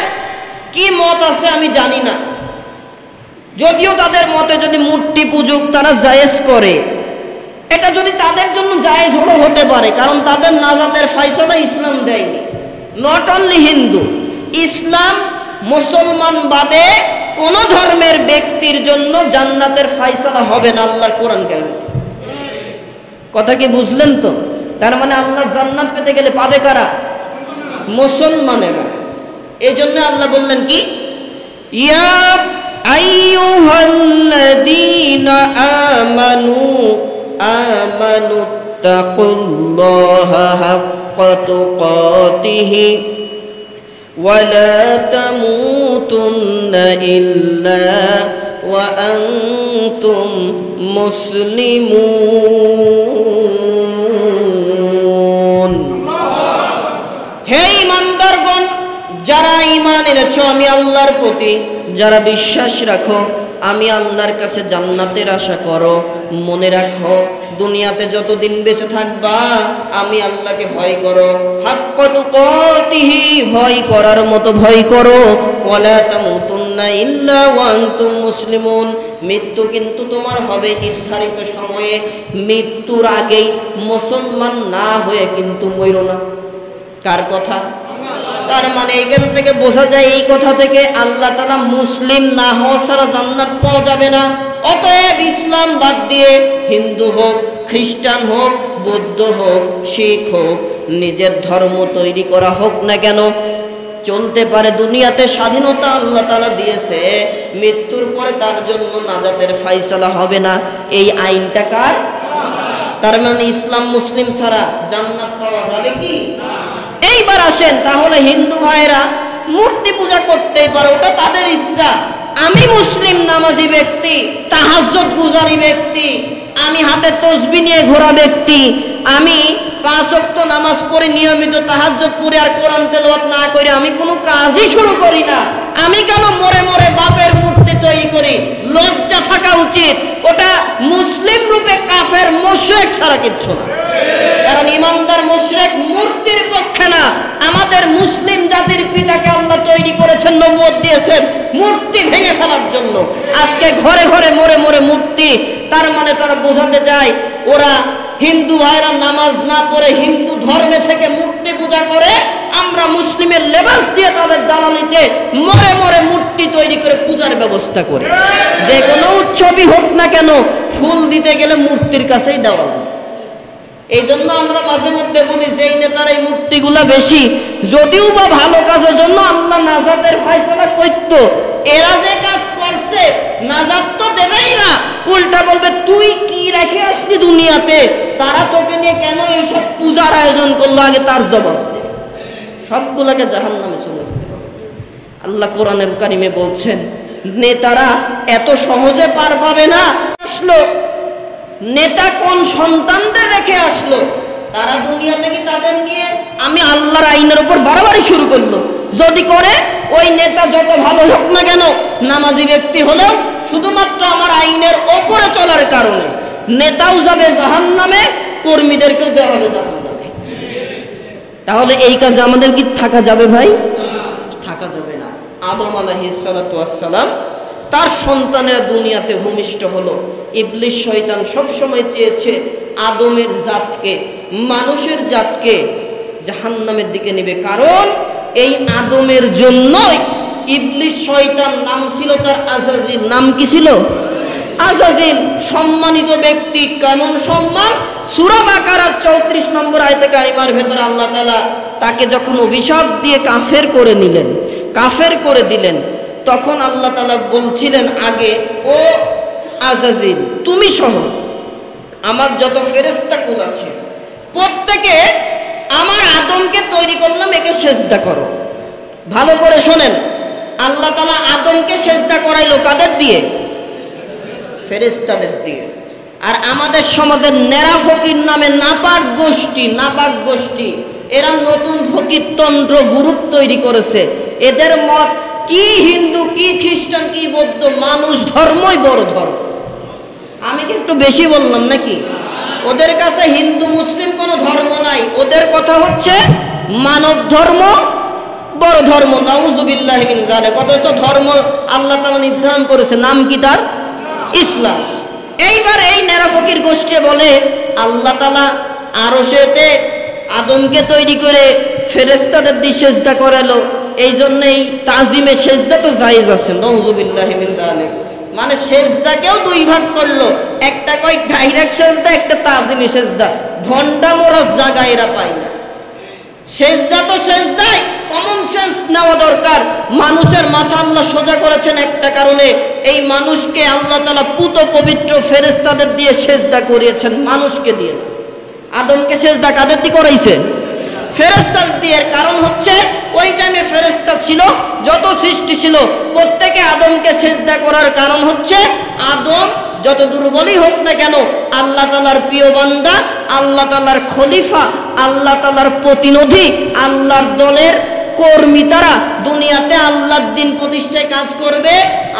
কি মত আছে আমি জানি না, যদিও তাদের মতে যদি মূর্তি পূজক তারা জায়েজ করে, এটা যদি তাদের জন্য জায়েজ হতে পারে, কারণ তাদের নাজাতের ফায়সালা ইসলাম দেয়নি। নট অনলি হিন্দু, ইসলাম মুসলমান বাদে কোন ধর্মের ব্যক্তির জন্য জান্নাতের ফায়সালা হবে না আল্লাহর কোরআন কেন? কথা কি বুঝলেন তো? তার মানে আল্লাহ জান্নাত পেতে গেলে পাবে কারা? মুসলমানেরা। এই জন্য আল্লাহ বললেন কি, ইয়া আইয়ুহাল্লাযীনা আমানু তাকুল্লাহা হাক্কা তুকাতিহি ওয়া লা তামুতুন্না ইল্লা ওয়া আনতুম মুসলিমুন। হে ঈমানদারগণ, যারা ঈমান এনেছো আমি আল্লাহর প্রতি, যারা বিশ্বাস রাখো, আমি আল্লাহর কাছে জান্নাতের আশা করো, মনে রাখো দুনিয়াতে যতদিন বেঁচে থাকবা আমি আল্লাহকে ভয় করো, হাক্কা তুকাতিহি, ভয় করার মতো ভয় করো, ওয়ালা তামুতুন্না ইল্লা ওয়া আনতুম মুসলিমুন। মৃত্যু কিন্তু তোমার হবে নির্ধারিত সময়ে, মৃত্যুর আগেই মুসলমান না হয়ে কিন্তু মরো না। কার কথা? তার মানে এখান থেকে বোঝা যায়, এই কথা থেকে আল্লাহ তাআলা মুসলিম না হওয়া ছাড়া জান্নাত পাওয়া যাবে না। অতএব ইসলাম বাদ দিয়ে হিন্দু হোক, খ্রিস্টান হোক, বৌদ্ধ হোক, শিখ হোক, নিজের ধর্ম তৈরি করা হোক না কেন, চলতে পারে। দুনিয়াতে স্বাধীনতা আল্লাহ তাআলা দিয়েছে, মৃত্যুর পরে তার জন্য নাজাতের ফায়সালা হবে না, এই আইনটা কার? তার মানে ইসলাম মুসলিম ছাড়া জান্নাত পাওয়া যাবে কি? এইবার আসেন, তাহলে হিন্দু ভাইরা মূর্তি পূজা করতেই পারে, ওটা তাদের ইচ্ছা। আমি মুসলিম নামাজি ব্যক্তি, তাহাজ্জুদ গুজারি ব্যক্তি, আমি হাতে তসবিহ নিয়ে ঘোরা ব্যক্তি, আমি 5 ওয়াক্ত নামাজ পড়ে নিয়মিত তাহাজ্জুদ পড়ে আর কোরআন তেলাওয়াত না করে আমি কোনো কাজই শুরু করি না, আমি কেন মরে মরে বাপের মূর্তি তৈরি করি? লজ্জা থাকা উচিত। ওটা মুসলিম রূপে কাফের মুশরিক ছাড়া কিচ্ছু না। কারণ ইমানদার মুশরিক মূর্তির পক্ষে না। আমাদের মুসলিম জাতির পিতাকে আল্লাহ তৈরি করেছেন, নবুয়ত দিয়েছেন মূর্তি ভেঙে ফেলার জন্য। আজকে ঘরে ঘরে মরে মরে মূর্তি, তার মানে তারা বোঝাতে চায় ওরা হিন্দু ভাইরা নামাজ না পড়ে হিন্দু ধর্মে থেকে মূর্তি পূজা করে, আমরা মুসলিমের লেবাস দিয়ে তাদের দালালিতে মরে মরে মূর্তি তৈরি করে পূজার ব্যবস্থা করে। যে কোনো উৎসবই হোক না কেন, ফুল দিতে গেলে মূর্তির কাছেই দেওয়া লাগে। এই জন্য আমরা মাঝে মধ্যে বলি, যেই নেতার এই মূর্তিগুলা বেশি, যদিও বা ভালো কাজের জন্য আল্লাহ নাজাতের ফায়সালা করতো, এরা যে কাজ করছে নাজাত তো দেবেই না, উল্টা বলবে তুই কি রেখে আসলি দুনিয়াতে, তারা তোকে নিয়ে কেন এইসব পূজার আয়োজন করলো, আগে তার জবাব দে। সবগুলোকে জাহান্নামে চলে যেতে হবে। আল্লাহ কোরআনের কারিমে বলছেন নেতারা এত সহজে পার পাবে না। আসলো নেতা কোন সন্তানদের রেখে আসলো, তারা দুনিয়া থেকে তাদের নিয়ে আমি আল্লাহর আইনের উপর বাড়াবাড়ি শুরু করলো। যদি করে ওই নেতা যত ভালো হোক না কেন, নামাজি ব্যক্তি হলেও শুধুমাত্র আমার আইনের ওপরে চলার কারণে নেতাও যাবে জাহান্নামে, কর্মীদেরকেও দেওয়া হবে জাহান্নামে। তাহলে এই কাজে আমাদের কি থাকা যাবে ভাই? থাকা যাবে না। আদম আলাইহিস সালাতু ওয়াস সালাম তার সন্তানেরা দুনিয়াতে ভূমিষ্ঠ হলো। ইবলিস শয়তান সবসময় চেয়েছে আদমের জাতকে, মানুষের জাতকে জাহান্নামের দিকে নেবে। কারণ এই আদমের জন্যই ইবলিস শয়তান, নাম ছিল তার আজাজিল। নাম কি ছিল? আজাজিল। সম্মানিত ব্যক্তি, কেমন সম্মান! সূরা বাকারার 34 নম্বর আয়াতে কারিমার ভেতরে আল্লাহ তাআলা তাকে যখন অভিশাপ দিয়ে কাফের করে নিলেন, কাফের করে দিলেন, তখন আল্লাহ তাআলা বলছিলেন আগে, ও আজাজিল তুমি সহ আমার যত ফেরেশতা কুল আছে প্রত্যেকে আমার আদমকে তৈরি করলাম, একে সেজদা করো। ভালো করে শোনেন, আল্লাহ তাআলা আদমকে সেজদা করাইলো কাদের দিয়ে? ফেরেশতাদের দিয়ে। আর আমাদের সমাজের নেরা ফকির নামে নাপাক গোষ্ঠী এরা নতুন ফকিরতন্ত্র গ্রুপ তৈরি করেছে। এদের মত কি হিন্দু, কি খ্রিস্টান, কি বৌদ্ধ, মানুষ ধর্মই বড় ধর্ম। আমি কি একটু বেশি বললাম নাকি? ওদের কাছে হিন্দু মুসলিম কোনো ধর্ম নাই, ওদের কথা হচ্ছে মানব ধর্ম বড় ধর্ম। নাউজুবিল্লাহি মিন যালিক। অথচ ধর্ম আল্লাহ তাআলা নির্ধারণ করেছে, নাম কি তার? ইসলাম। এইবার এই নেরা ফকির গোষ্ঠী বলে আল্লাহ তাআলা আরশেতে আদমকে তৈরি করে ফেরেশতাদের দিয়ে সেজদা করালো, এই জন্যই তাজিমে সেজদা তো জায়েজ আছে। নাউজুবিল্লাহি মিন যালিক। মানে সেজদাকেও দুই ভাগ করলো, একটা কয় ডাইরেক্ট সেজদা, একটা তাজিমে সেজদা। ভন্ডা মোরা জায়গা এরা পায় না। সেজদা তো সেজদাই, কমন সেন্স নেওয়া দরকার। মানুষের মাথা আল্লাহ সোজা করেছেন একটা কারণে, এই মানুষকে আল্লাহ তাআলা পুত পবিত্র ফেরেশতাদের দিয়ে সেজদা করিয়েছেন, মানুষকে দিয়ে না। আদমকে সেজদা কাদের দিয়ে করাইছে? ফেরেশতাদের দিয়ে। কারণ হচ্ছে ওই টাইমে ফেরেশতা ছিল, যত সৃষ্টি ছিল প্রত্যেকে আদমকে সেজদা করার কারণ হচ্ছে আদম যত দুর্বলই হোক না কেন, আল্লাহ তাআলার প্রিয় বান্দা, আল্লাহ তাআলার খলিফা, আল্লাহ তাআলার প্রতিনিধি, আল্লাহর দলের কর্মী। তারা দুনিয়াতে আল্লাহর দিন প্রতিষ্ঠায় কাজ করবে।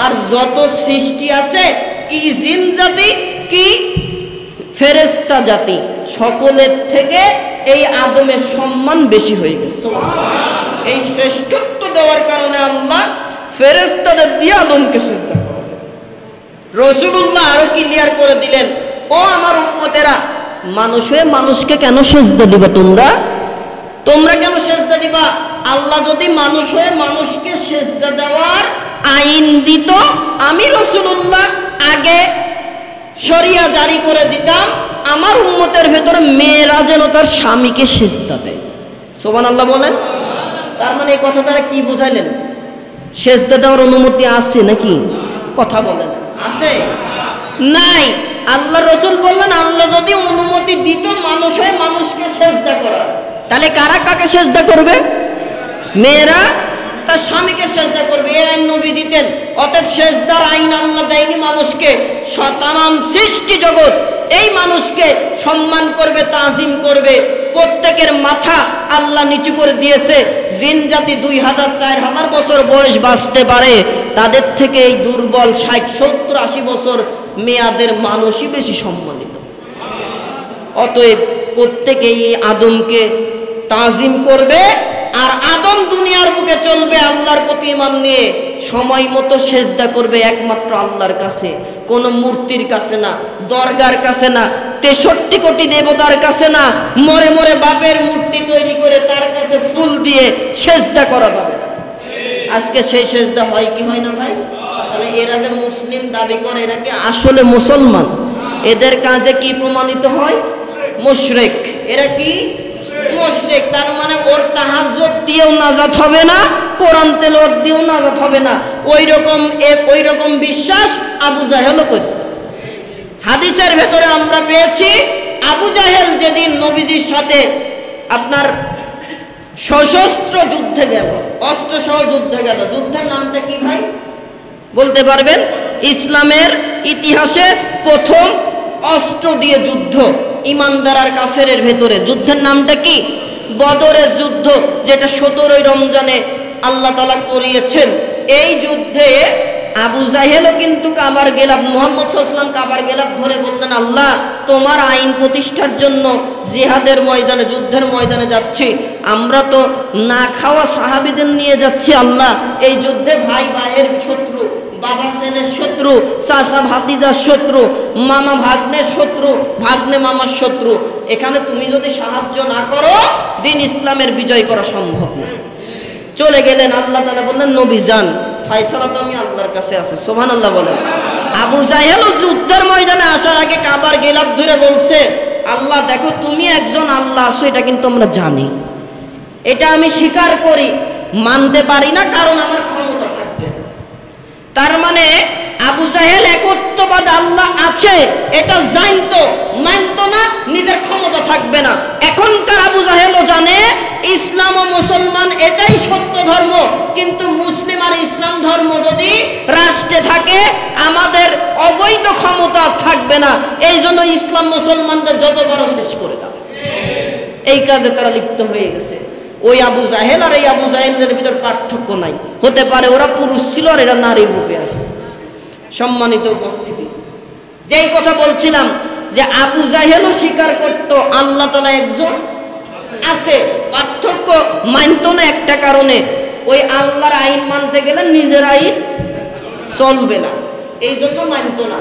আর যত সৃষ্টি আছে, কি জিন জাতি, কি ফেরেশতা জাতি, সকলের থেকে এই আদমের সম্মান বেশি হয়ে গেছে। এই শ্রেষ্ঠত্ব দেওয়ার কারণে আল্লাহ ফেরেশতাদের দিয়ে আদমকে সেজদা করালেন। রাসূলুল্লাহ আরো ক্লিয়ার করে দিলেন, ও আমার উম্মতেরা, মানুষ হয়ে মানুষকে কেন সেজদা দিবা? তোমরা কেন সেজদা দিবা? আল্লাহ যদি মানুষ হয়ে মানুষকে সেজদা দেওয়ার আইন দিত, আমি রাসূলুল্লাহ আগে শরিয়া জারি করে দিতাম, আমার উম্মতের ভেতরে মেয়েরা যেন তার স্বামীকে সেজদা দেয়। সুবহানাল্লাহ বলেন। তার মানে এই কথা তারা কি বুঝাইলেন? সেজদা দেওয়ার অনুমতি আছে নাকি? কথা বলেন, আছে? নাই। আল্লাহ রাসূল বললেন, আল্লাহ যদি অনুমতি দিত মানুষ হয়ে মানুষকে সেজদা করার, তাহলে কারা কাকে সেজদা করবে? মেয়েরা তার স্বামীকে সেজদা করবে, এই আইন নবী দিতেন। অতএব সেজদার আইন আল্লাহ দেয়নি মানুষকে, তামাম সৃষ্টি জগৎ এই মানুষকে সম্মান করবে, তাজিম করবে। প্রত্যেকের মাথা আল্লাহ নিচু করে দিয়েছে। জিন জাতি 2000-4000 বছর বয়স বাঁচতে পারে, তাদের থেকে এই দুর্বল 60-70-80 বছর মেয়াদের মানুষই বেশি সম্মানিত। অতএব প্রত্যেকেই আদমকে তাজিম করবে। আর আদম দুনিয়ার বুকে চলবে আল্লাহর প্রতি ঈমান নিয়ে, সময় মতো সেজদা করবে একমাত্র আল্লাহর কাছে, কোন মূর্তির কাছে না, দরগার কাছে না, 63 কোটি দেবতার কাছে না, মরে মরে বাপের মূর্তি তৈরি করে তার কাছে ফুল দিয়ে সেজদা করা যাবে। আজকে সেই সেজদা হয় কি হয় না ভাই? তাহলে এরা যে মুসলিম দাবি করে, এরা কি আসলে মুসলমান? এদের কাজে কি প্রমাণিত হয়? মুশরিক। এরা কি? মুশরিক। তার মানে ওর তাহাজ্জুদ দিয়েও নাজাত হবে না, কোরআন তেলাওয়াত দিয়েও নাজাত হবে না। ওই রকম বিশ্বাস আবু জাহেলও করত। হাদিসের ভেতরে আমরা পেয়েছি, আবু জাহেল যেদিন নবীজির সাথে আপনার সশস্ত্র যুদ্ধে গেল, অস্ত্র সহ যুদ্ধে গেল। যুদ্ধের নামটা কি ভাই বলতে পারবেন? ইসলামের ইতিহাসে প্রথম অস্ত্র দিয়ে যুদ্ধ ইমানদার আর কাফেরের ভেতরে, যুদ্ধের নামটা কি? বদরের যুদ্ধ, যেটা 17ই রমজানে আল্লাহ তাআলা করিয়েছেন। এই যুদ্ধে আবু জাহেলও কিন্তু কাবার গেলাব, মুহাম্মদ সাল্লাল্লাহু আলাইহি ওয়াসাল্লাম কাবার গেলাব ধরে বললেন, আল্লাহ তোমার আইন প্রতিষ্ঠার জন্য জিহাদের ময়দানে, যুদ্ধের ময়দানে যাচ্ছি, আমরা তো না খাওয়া সাহাবীদের নিয়ে যাচ্ছি আল্লাহ, এই যুদ্ধে ভাই ভাইয়ের শত্রু, বাবা ছেলের শত্রু, চাচা ভাতিজার শত্রু, মামা ভাগ্নের শত্রু, ভাগ্নে মামার শত্রু, এখানে তুমি যদি সাহায্য না করো দিন ইসলামের বিজয় করা সম্ভব না। চলে গেলেন, আল্লাহ তাআলা বললেন নবী যান, ফায়সালা তো আমি আল্লাহর কাছে আছে। সুবহানাল্লাহ বলেন। আবু জাহেল যুদ্ধের ময়দানে আসার আগে কাবার গেলাব ধরে বলছে, আল্লাহ দেখো তুমি একজন আল্লাহ আছো, এটা কিন্তু আমরা জানি, এটা আমি স্বীকার করি, মানতে পারি না কারণ আমার ক্ষমতা থাকবে। তার মানে আবু জাহেল একত্ববাদ আল্লাহ আছে এটা জানতো, মানতো না, নিজের ক্ষমতা থাকবে না। এখনকার আবু জাহেলও জানে ইসলাম ও মুসলমান এটাই সত্য ধর্ম, কিন্তু মুসলিম আর ইসলাম ধর্ম যদি রাষ্ট্রে থাকে আমাদের অবৈধ ক্ষমতা থাকবে না, এই জন্য ইসলাম মুসলমানদের যত বড় শেষ করে দাও, এই কাজে তারা লিপ্ত হয়ে গেছে। ওই আবু জাহেল আর এই আবু জাহেলদের ভিতর পার্থক্য নাই, হতে পারে ওরা পুরুষ ছিল আর এরা নারীর রূপে আসছে। সম্মানিত উপস্থিতি, যেই কথা বলছিলাম যে আবু জাহেলও স্বীকার করতো আল্লাহ তাআলা একজন আছে, পার্থক্য মানত না একটা কারণে, ওই আল্লাহর আইন মানতে গেলে নিজের আইন চলবে না, এই জন্য মানত না।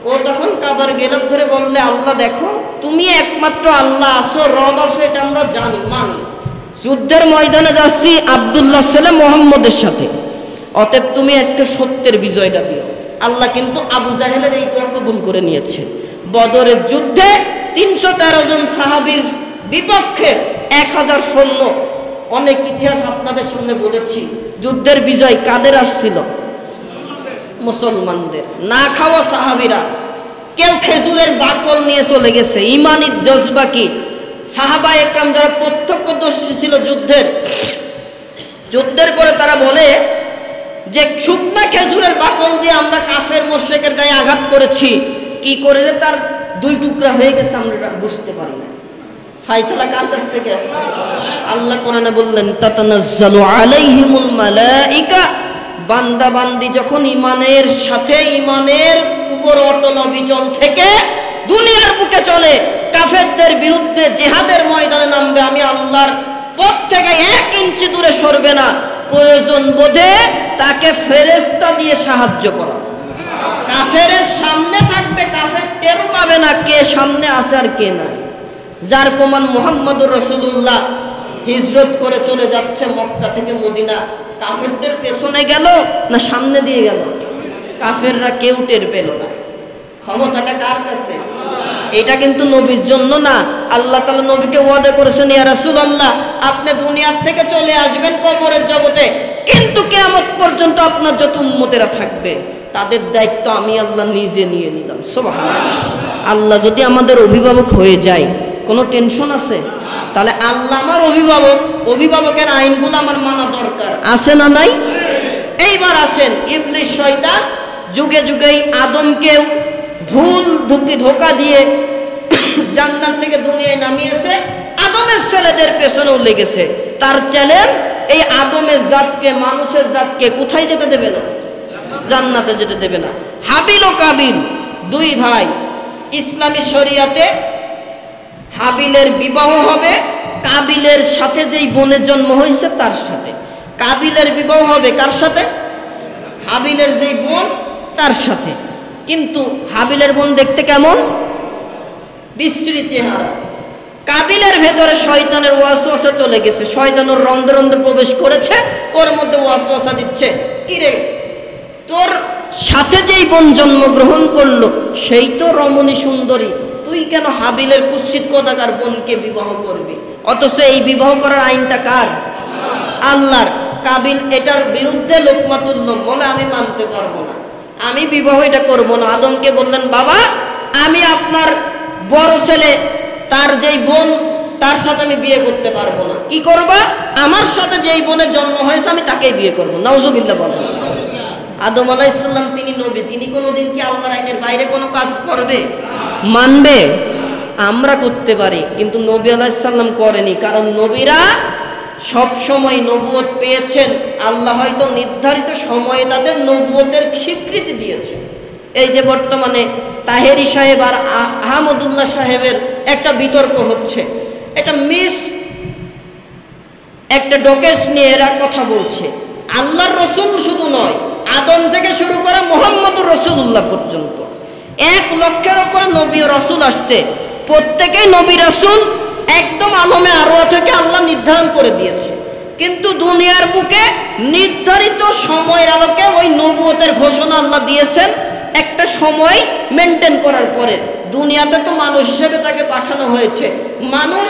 ও তখন কাবার গেলাব ধরে বললে, আল্লাহ দেখো তুমি একমাত্র আল্লাহ আছো, রব আছো, এটা আমরা জানি, মানি। যুদ্ধের ময়দানে যাচ্ছি আব্দুল্লাহ ছেলে মুহাম্মদের সাথে, অতএব তুমি আজকে সত্যের বিজয়টা দিও। আল্লাহ কিন্তু আবু জাহেলের এই দোয়া কবুল করে নিয়েছে। বদরের যুদ্ধে 313 জন সাহাবীর বিপক্ষে 1000 সৈন্য, অনেক ইতিহাস আপনাদের সামনে বলেছি। যুদ্ধের বিজয় কাদের আসছিল? মুসলমানদের। না খাওয়া সাহাবীরা, কেউ খেজুরের বাকল নিয়ে চলে গেছে, ইমানি জজবা কি। সাহাবা একরাম যারা প্রত্যক্ষদর্শী ছিল যুদ্ধের পরে তারা বলে যে শুকনা খেজুরের বাকল দিয়ে আমরা কাফের মুশরিকের গায়ে আঘাত করেছি, কি করে যে তার 2 টুকরা হয়ে গেছে আমরা বুঝতে পারি না। ফায়সালা কার কাছ থেকে আসছে? আল্লাহ কোরআনে বললেন, তাতানাজ্জালু আলাইহিমুল মালাইকা, বান্দা বান্দি যখন ইমানের সাথে ইমানের উপর অটল অবিচল থেকে দুনিয়ার বুকে চলে, কাফেরদের বিরুদ্ধে জিহাদের ময়দানে নামবে, আমি আল্লাহর পথ থেকে 1 ইঞ্চি দূরে সরবে না, প্রয়োজন বোধে তাকে ফেরেশতা দিয়ে সাহায্য করা। কাফেরের সামনে থাকবে, কাফের টেরও পাবে না কে সামনে আছে আর কে নাই। যার প্রমাণ মুহাম্মদুর রাসূলুল্লাহ হিজরত করে চলে যাচ্ছে মক্কা থেকে মদিনা, কাফেরদের পেছনে গেল না সামনে দিয়ে গেল? কাফেররা কেউ টের পেল না। ক্ষমতাটা কার কাছে? এটা কিন্তু নবীর জন্য না, আল্লাহ তাআলা নবীকে ওয়াদা করেছেন, ইয়া রাসূলুল্লাহ আপনি দুনিয়ার থেকে চলে আসবেন কবরের জগতে, কিন্তু কিয়ামত পর্যন্ত আপনার যত উম্মতেরা থাকবে তাদের দায়িত্ব আমি আল্লাহ নিজে নিয়ে নিলাম। সুবহানাল্লাহ। আল্লাহ যদি আমাদের অভিভাবক হয়ে যায় কোনো টেনশন আছে? তাহলে আল্লাহ আমার অভিভাবক, অভিভাবকের আইনগুলো আমার মানা দরকার আছে না নাই? এইবার আসেন, ইবলিস শয়তান যুগে যুগেই আদমকেও ভুল ধোঁকা দিয়ে জান্নাত থেকে দুনিয়ায় নামিয়েছে, আদমের ছেলেদের পেছনেও লেগেছে। তার চ্যালেঞ্জ, এই আদমের জাতকে, মানুষের জাতকে কোথায় যেতে দেবে না? জান্নাতে যেতে দেবে না। হাবিল ও কাবিল 2 ভাই, ইসলামী শরিয়াতে হাবিলের বিবাহ হবে কাবিলের সাথে, যেই বোনের জন্ম হয়েছে তার সাথে। কাবিলের বিবাহ হবে কার সাথে? হাবিলের যেই বোন তার সাথে। কিন্তু হাবিলের বোন দেখতে কেমন? বিশ্রী চেহারা। কাবিলের ভেতরে শয়তানের ওয়াসওয়াসা চলে গেছে, শয়তানের রন্ধ্রে রন্ধ্রে প্রবেশ করেছে, ওর মধ্যে ওয়াসওয়াসা দিচ্ছে, কিরে তোর সাথে যেই বোন জন্মগ্রহণ করলো সেই তো রমণী সুন্দরী, তুই কেন হাবিলের কুৎসিত কোদাকার বোনকে বিবাহ করবি? অথচ এই বিবাহ করার আইনটা কার? আল্লাহর। কাবিল এটার বিরুদ্ধে লোকমা তুলল, বলে আমি মানতে পারবো না, আমি বিবাহ এটা করবো না। আদমকে বললেন, বাবা আমি আপনার বড় ছেলে, তার যেই বোন তার সাথে আমি বিয়ে করতে পারবো না। কি করবা? আমার সাথে যেই বোনের জন্ম হয়েছে আমি তাকেই বিয়ে করবো। নাউজুবিল্লাহ বলেন। আদম আলাইহিস সালাম তিনি নবী, তিনি কোনোদিন কি আল্লাহর আইনের বাইরে কোনো কাজ করবে? মানবে? আমরা করতে পারি, কিন্তু নবী আলাইহিস সালাম করেনি। কারণ নবীরা সব সময় নবুয়ত পেয়েছেন, আল্লাহ হয়তো নির্ধারিত সময়ে তাদের নবুয়তের স্বীকৃতি দিয়েছে। এই যে বর্তমানে তাহেরি সাহেব আর আহমদুল্লাহ সাহেবের একটা বিতর্ক হচ্ছে, এটা একটা ডকেস নিয়ে এরা কথা বলছে। আল্লাহর রসুল শুধু নয়, আদম থেকে শুরু করে মুহাম্মদুর রাসূলুল্লাহ পর্যন্ত 1 লক্ষের উপরে নবী ও রাসূল আসছে। প্রত্যেকেই নবী রাসূল একদম আলমে আরওয়া থেকে আল্লাহ নির্ধারণ করে দিয়েছে। কিন্তু দুনিয়ার বুকে নির্ধারিত সময়ের আলোকে ওই নবুয়তের ঘোষণা আল্লাহ দিয়েছেন একটা সময় মেনটেন করার পরে। দুনিয়াতে তো মানুষ হিসেবে তাকে পাঠানো হয়েছে। মানুষ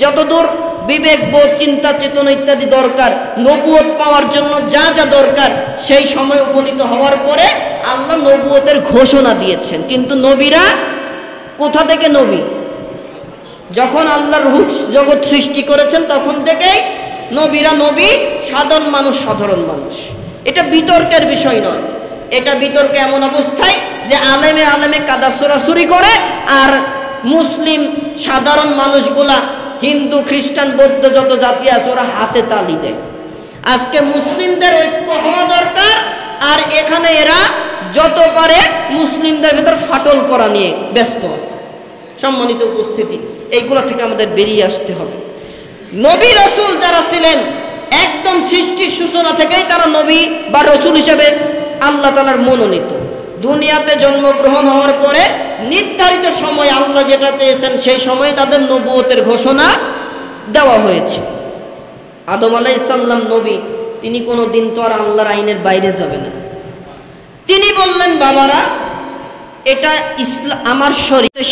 যতদূর বিবেক বোধ চিন্তা চেতনা ইত্যাদি দরকার, নবুয়ত পাওয়ার জন্য যা যা দরকার, সেই সময় উপনীত হওয়ার পরে আল্লাহ নবুয়তের ঘোষণা দিয়েছেন। কিন্তু নবীরা কোথা থেকে নবী? যখন আল্লাহর রূহ জগৎ সৃষ্টি করেছেন তখন থেকেই নবীরা নবী, সাধারণ মানুষ সাধারণ মানুষ। এটা বিতর্কের বিষয় নয়। এটা বিতর্ক এমন অবস্থায় যে আলেমে আলেমে কাদা ছোড়াছুরি করে, আর মুসলিম সাধারণ মানুষগুলা হিন্দু খ্রিস্টান বৌদ্ধ যত জাতি আছে ওরা হাতে তালি দেয়। আজকে মুসলিমদের ঐক্য হওয়া দরকার, আর এখানে এরা যত পারে মুসলিমদের ভেতর ফাটল করা নিয়ে ব্যস্ত আছে। সম্মানিত উপস্থিতি, এইগুলো থেকে আমাদের বেরিয়ে আসতে হবে। নবী রসুল যারা ছিলেন একদম সৃষ্টির সূচনা থেকেই তারা নবী বা রসুল হিসেবে আল্লাহ তাআলার মনোনীত। দুনিয়াতে জন্মগ্রহণ হওয়ার পরে নির্ধারিত সময় আল্লাহ যেটা চেয়েছেন সেই সময়ে তাদের নবুয়তের ঘোষণা দেওয়া হয়েছে। আদম আলাইহিস সালাম নবী, তিনি কোনো দিন তো আর আল্লাহর আইনের বাইরে যাবে না। তিনি বললেন, বাবারা এটা ইসলাম, আমার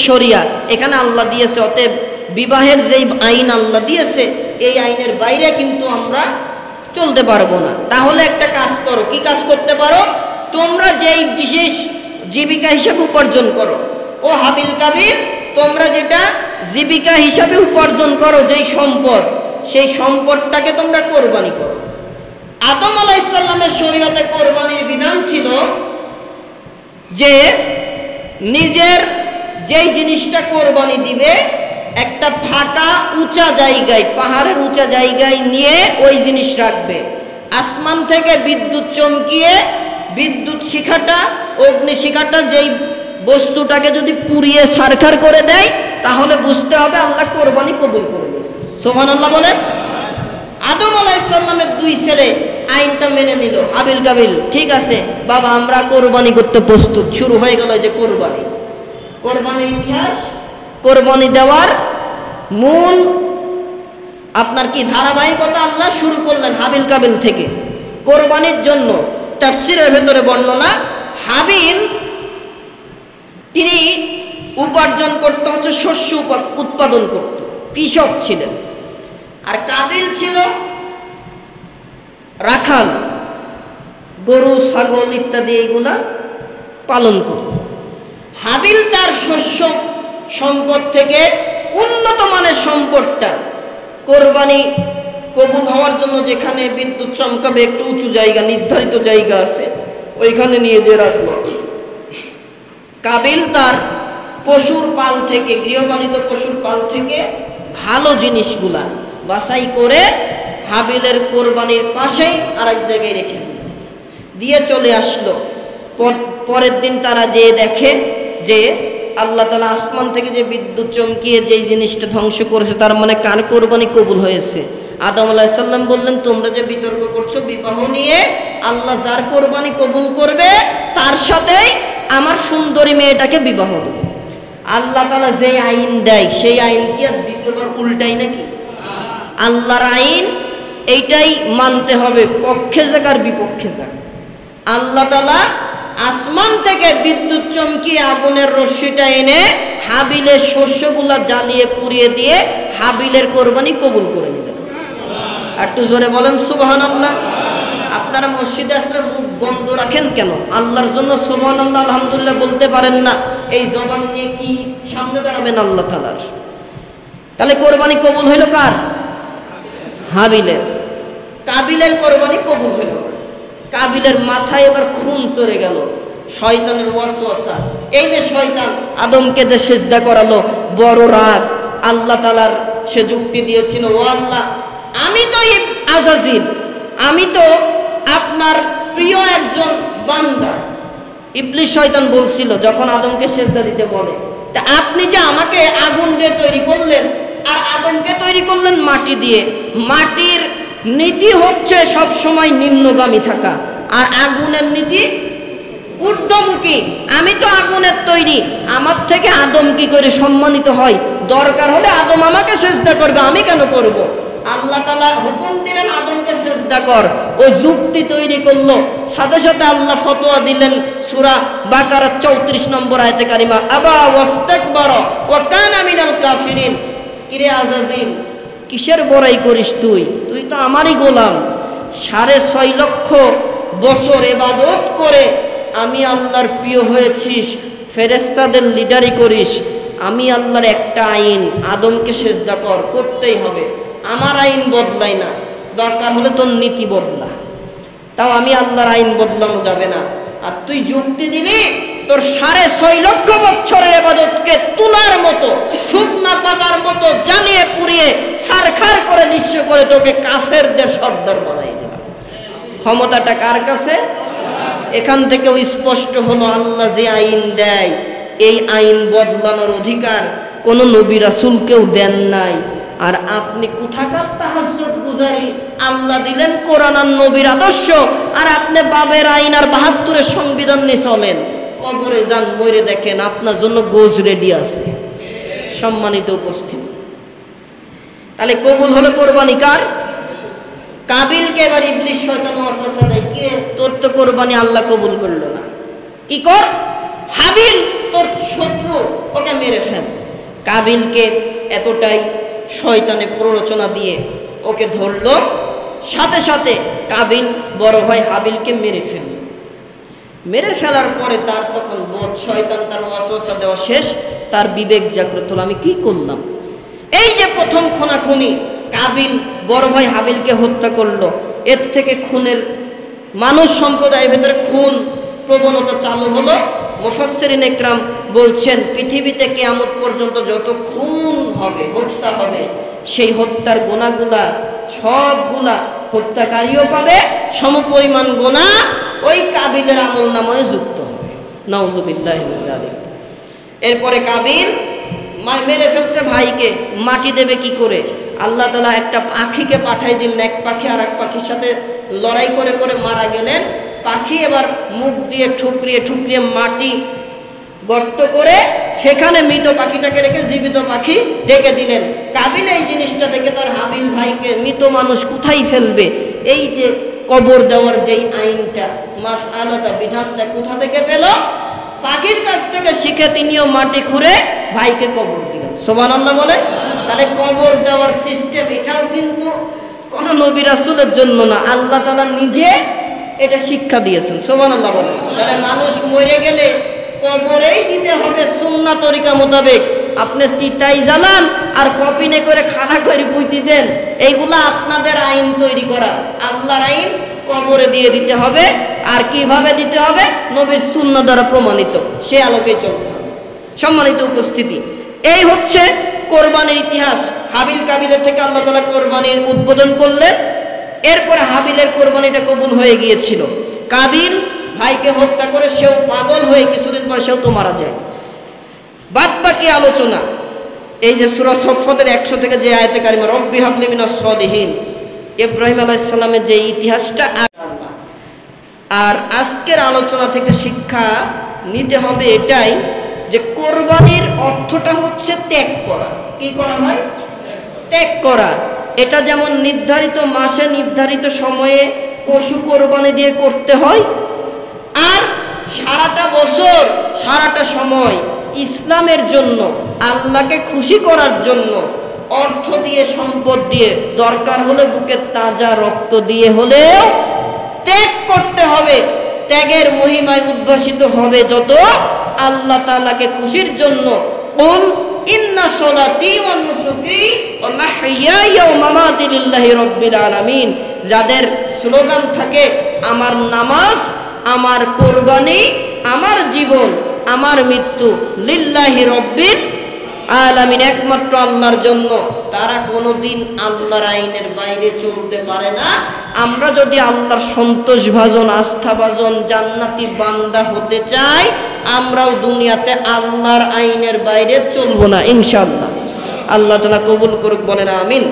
শরিয়া এখানে আল্লাহ দিয়েছে, অতএব বিবাহের যেই আইন আল্লাহ দিয়েছে এই আইনের বাইরে কিন্তু আমরা চলতে পারবো না। তাহলে একটা কাজ করো। কি কাজ করতে পারো? তোমরা যেই বিশেষ জীবিকা হিসাবে উপার্জন করো, ও হাবিল কাবিল, তোমরা যেটা জীবিকা হিসাবে উপার্জন করো যেই সম্পদ, সেই সম্পদটাকে তোমরা কোরবানি করো। আদম আলাইহিস সালামের শরীয়তে কোরবানির বিধান ছিল যে নিজের যেই জিনিসটা কোরবানি দিবে একটা ফাঁকা উঁচা জায়গায়, পাহাড়ের উঁচা জায়গায় নিয়ে ওই জিনিস রাখবে। আসমান থেকে বিদ্যুৎ চমকিয়ে বিদ্যুৎ শিখাটা, অগ্নিশিখাটা যেই বস্তুটাকে যদি পুড়িয়ে ছারখার করে দেয় তাহলে বুঝতে হবে আল্লাহ কোরবানি কবুল করে নিয়েছে। সুবহানাল্লাহ বলেন। আদম আলাইহিস সালামের 2 ছেলে আইনটা মেনে নিল। হাবিল কাবিল, ঠিক আছে বাবা আমরা কোরবানি করতে প্রস্তুত। শুরু হয়ে গেল যে কোরবানির ইতিহাস। কোরবানি দেওয়ার মূল আপনার কি ধারাবাহিকতা আল্লাহ শুরু করলেন হাবিল কাবিল থেকে। কোরবানির জন্য তাফসীরের ভেতরে বর্ণনা, হাবিল তিনি উপার্জন করতে হচ্ছে শস্য উৎপাদন করত, কৃষক ছিলেন। আর কাবিল ছিল রাখাল, গরু ছাগল ইত্যাদি এইগুলা পালন করত। হাবিল তার শস্য সম্পদ থেকে উন্নত মানের সম্পদটা কোরবানি কবুল হওয়ার জন্য যেখানে বিদ্যুৎ চমকাবে একটু উঁচু জায়গা, নির্ধারিত জায়গা আছে, ওইখানে নিয়ে যে রাখলো। কাবিল তার পশুর পাল থেকে, গৃহপালিত পশুর পাল থেকে ভালো জিনিসগুলা বাছাই করে হাবিলের কোরবানির পাশেই আরেক জায়গায় রেখে দিয়ে চলে আসলো। পরের দিন তারা যেয়ে দেখে যে আল্লাহ তাআলা আসমান থেকে যে বিদ্যুৎ চমকিয়ে যেই জিনিসটা ধ্বংস করেছে, তার মানে কার কোরবানি কবুল হয়েছে। আদম আলাইহিস সালাম বললেন, তোমরা যে বিতর্ক করছো বিবাহ নিয়ে, আল্লাহ যার কোরবানি কবুল করবে তার সাথেই আমার সুন্দরী মেয়েটাকে বিবাহ দেবে। আল্লাহ তাআলা যেই আইন দেয় সেই আইন কি আর দ্বিতীয়বার উল্টাই নাকি? আল্লাহর আইন এইটাই মানতে হবে, পক্ষে যাক আর বিপক্ষে যাক। আল্লাহ তাআলা আসমান থেকে বিদ্যুৎ চমকিয়ে আগুনের রশ্মিটা এনে হাবিলের শস্যগুলা জ্বালিয়ে পুড়িয়ে দিয়ে হাবিলের কোরবানি কবুল করে নিলেন। একটু জোরে বলেন সুবহানাল্লাহ। আপনারা মসজিদে আসলে মুখ বন্ধ রাখেন কেন? আল্লাহর জন্য সুবহানাল্লাহ আলহামদুলিল্লাহ বলতে পারেন না? এই জবান নিয়ে কি সামনে দাঁড়াবেন আল্লাহ তাআলার? তাহলে কোরবানি কবুল হইল কার? হাবিলের। কাবিলের কোরবানি কবুল হইল। কাবিলের মাথায় এবার খুন চড়ে গেল, শয়তানের ওয়াসওয়াসা। এই যে শয়তান আদমকে যে সিজদা করালো, বড় রাগ। আল্লাহ তাআলার সে যুক্তি দিয়েছিল, ও আল্লাহ, আমি তো আজাজিল, আমি তো আপনার প্রিয় একজন বান্দা। ইবলিস শয়তান বলছিল যখন আদমকে সিজদা দিতে বলে, তা আপনি যে আমাকে আগুন দিয়ে তৈরি করলেন আর আদমকে তৈরি করলেন মাটি দিয়ে, মাটির নীতি হচ্ছে সব সময় নিম্নগামী থাকা, আর আগুনের নীতি ঊর্ধ্বমুখী। আমি তো আগুনের তৈরি, আমার থেকে আদম কি করে সম্মানিত হয়? দরকার হলে আদম আমাকে সিজদা করবে, আমি কেন করব? আল্লাহ তাআলা হুকুম দিলেন আদমকে সিজদা কর। ও যুক্তি তৈরি করলো, সাথে সাথে আল্লাহ ফতোয়া দিলেন সূরা বাকারা 34 নম্বর আয়াতে কারিমা, আবা ওয়াস্তাকবারা ওয়া কানা মিনাল কাফিরিন। কিরে আজাজিল, কিসের বড়াই করিস তুই? তুই তো আমারই গোলাম। 6.5 লক্ষ বছর ইবাদত করে আমি আল্লাহর প্রিয় হয়েছিস, ফেরেশতাদের লিডারি করিস। আমি আল্লাহর একটা আইন, আদমকে সিজদা কর, করতেই হবে। আমার আইন বদলাই না, দরকার হলে তোর নীতি বদলা, তাও আমি আল্লাহর আইন বদলানো যাবে না। আর তুই যুক্তি দিলি তোর 6.5 লক্ষ বছরের ইবাদতকে তুলার মতো, শুকনা পাতার মতো জ্বালিয়ে পুড়িয়ে ছারখার করে নিঃস্ব করে তোকে কাফেরদের সর্দার বানাই দিলাম। ক্ষমতাটা কার কাছে? এখান থেকেও স্পষ্ট হলো আল্লাহ যে আইন দেয়, এই আইন বদলানোর অধিকার কোনো নবী রাসূলকেও দেন নাই। আর আপনি কোথাকার তাহাজ্জুদ গুজারি, আল্লাহ দিলেন কোরআন আর নবীর আদর্শ, আর আপনি বাবের আইন আর 72-এর সংবিধান নিয়ে চলেন। কবরে যান, মরে দেখেন আপনার জন্য গোজ রেডি আছে। সম্মানিত উপস্থিত, তাহলে কবুল হলো কোরবানি কার? কাবিলকে এবার ইবলিস শয়তান ওয়াসওয়াসা দেয়, কি রে তোর তো কোরবানি আল্লাহ কবুল করলো না, কি কর? হাবিল তোর শত্রু, ওকে মেরে ফেল। কাবিলকে এতটাই শয়তানে প্ররোচনা দিয়ে ওকে ধরলো, সাথে সাথে কাবিল বড় ভাই হাবিলকে মেরে ফেলল। মেরে ফেলার পরে তার তখন বোধ, শয়তান তার ওয়াসওয়াসা দেওয়া শেষ, তার বিবেক জাগ্রত হলো, আমি কি করলাম? এই যে প্রথম খুনাখুনি, কাবিল বড় ভাই হাবিলকে হত্যা করলো, এর থেকে খুনের মানুষ সম্প্রদায়ের ভেতরে খুন প্রবণতা চালু হলো। মুফাসসিরিন ইকরাম বলছেন পৃথিবীতে কিয়ামত পর্যন্ত যত খুন হবে, হত্যা হবে, সেই হত্যার গুনাহগুলা সবগুলা হত্যাকারীও পাবে, সমপরিমাণ গুনাহ ওই কাবিলের আমলনামায় যুক্ত হবে। নাউযুবিল্লাহি মিন যালিক। এরপরে কাবিল মেরে ফেলছে ভাইকে, মাটি দেবে কি করে? আল্লাহ তাআলা একটা পাখিকে পাঠাই দিলেন, এক পাখি আর এক পাখির সাথে লড়াই করে করে মারা গেলেন। পাখি এবার মুখ দিয়ে ঠুকরিয়ে ঠুকরিয়ে মাটি গর্ত করে সেখানে মৃত পাখিটাকে রেখে জীবিত পাখি রেখে দিলেন। কাবিল এই জিনিসটা দেখে তার হাবিল ভাইকে, মৃত মানুষ কোথায় ফেলবে, এই যে কবর দেওয়ার যেই আইনটা, মাসআলাটা, বিধানটা কোথা থেকে পেল? পাখির কাছ থেকে শিখে তিনিও মাটি খুঁড়ে ভাইকে কবর দিলেন। সুবহানাল্লাহ বলে। তাহলে কবর দেওয়ার সিস্টেম এটাও কিন্তু কোন নবী রাসূলের জন্য না, আল্লাহ তাআলা নিজে এটা শিক্ষা দিয়েছেন। সুবহানাল্লাহ বলে। তাহলে মানুষ মরে গেলে কবরেই দিতে হবে সুন্নাহ তরিকা মোতাবেক। আপনি চিতাই জ্বালান আর কপিনে করে খাড়া করে পুঁতি দেন, এইগুলা আপনাদের আইন তৈরি করা। আল্লাহর আইন কবরে দিয়ে দিতে হবে। আর কিভাবে দিতে হবে? নবীর সুন্নাহ দ্বারা প্রমাণিত, সে আলোকে চলতে হবে। সম্মানিত উপস্থিতি, এই হচ্ছে কোরবানির ইতিহাস। হাবিল কাবিলের থেকে আল্লাহ তাআলা কোরবানির উদ্বোধন করলেন। এরপরে হাবিলের কোরবানিটা কবুল হয়ে গিয়েছিল। কাবিল ভাইকে হত্যা করে সেও পাগল হয়ে কিছুদিন পর সেও তো মারা যায়। বাদ বাকি আলোচনা এই যে সূরা সফফাতের 100 থেকে যে আয়াতে কারিমা, রব্বি হাবলি মিনাস সলিহিন, ইব্রাহিম আলাইহিস সালামের যে ইতিহাসটা। আর আজকের আলোচনা থেকে শিক্ষা নিতে হবে এটাই যে কোরবানির অর্থটা হচ্ছে ত্যাগ করা। কি করা হয়? ত্যাগ করা। এটা যেমন নির্ধারিত মাসে নির্ধারিত সময়ে পশু কোরবানি দিয়ে করতে হয়, আর সারাটা বছর সারাটা সময় ইসলামের জন্য, আল্লাহকে খুশি করার জন্য অর্থ দিয়ে, সম্পদ দিয়ে, দরকার হলে বুকের তাজা রক্ত দিয়ে হলেও ত্যাগ করতে হবে। ত্যাগের মহিমায় উদ্ভাসিত হবে যত আল্লাহ তাআলাকে খুশির জন্য। কুল ইন্না সলাতি ওয়া নুসুকি ওয়া মাহইয়ায়া ওয়া মামাতি লিল্লাহি রাব্বিল আলামিন। যাদের স্লোগান থাকে আমার নামাজ, আমার কুরবানি, আমার জীবন, আমার মৃত্যু লিল্লাহি রাব্বিল আলামিন, একমাত্র আল্লাহর জন্য, তারা কোনোদিন আল্লাহর আইনের বাইরে চলতে পারে না। আমরা যদি আল্লাহর সন্তোষভাজন, আস্থাভাজন, জান্নাতি বান্দা হতে চাই, আমরাও দুনিয়াতে আল্লাহর আইনের বাইরে চলবো না ইনশাআল্লাহ। আল্লাহ তাআলা কবুল করুক, বলেন আমিন।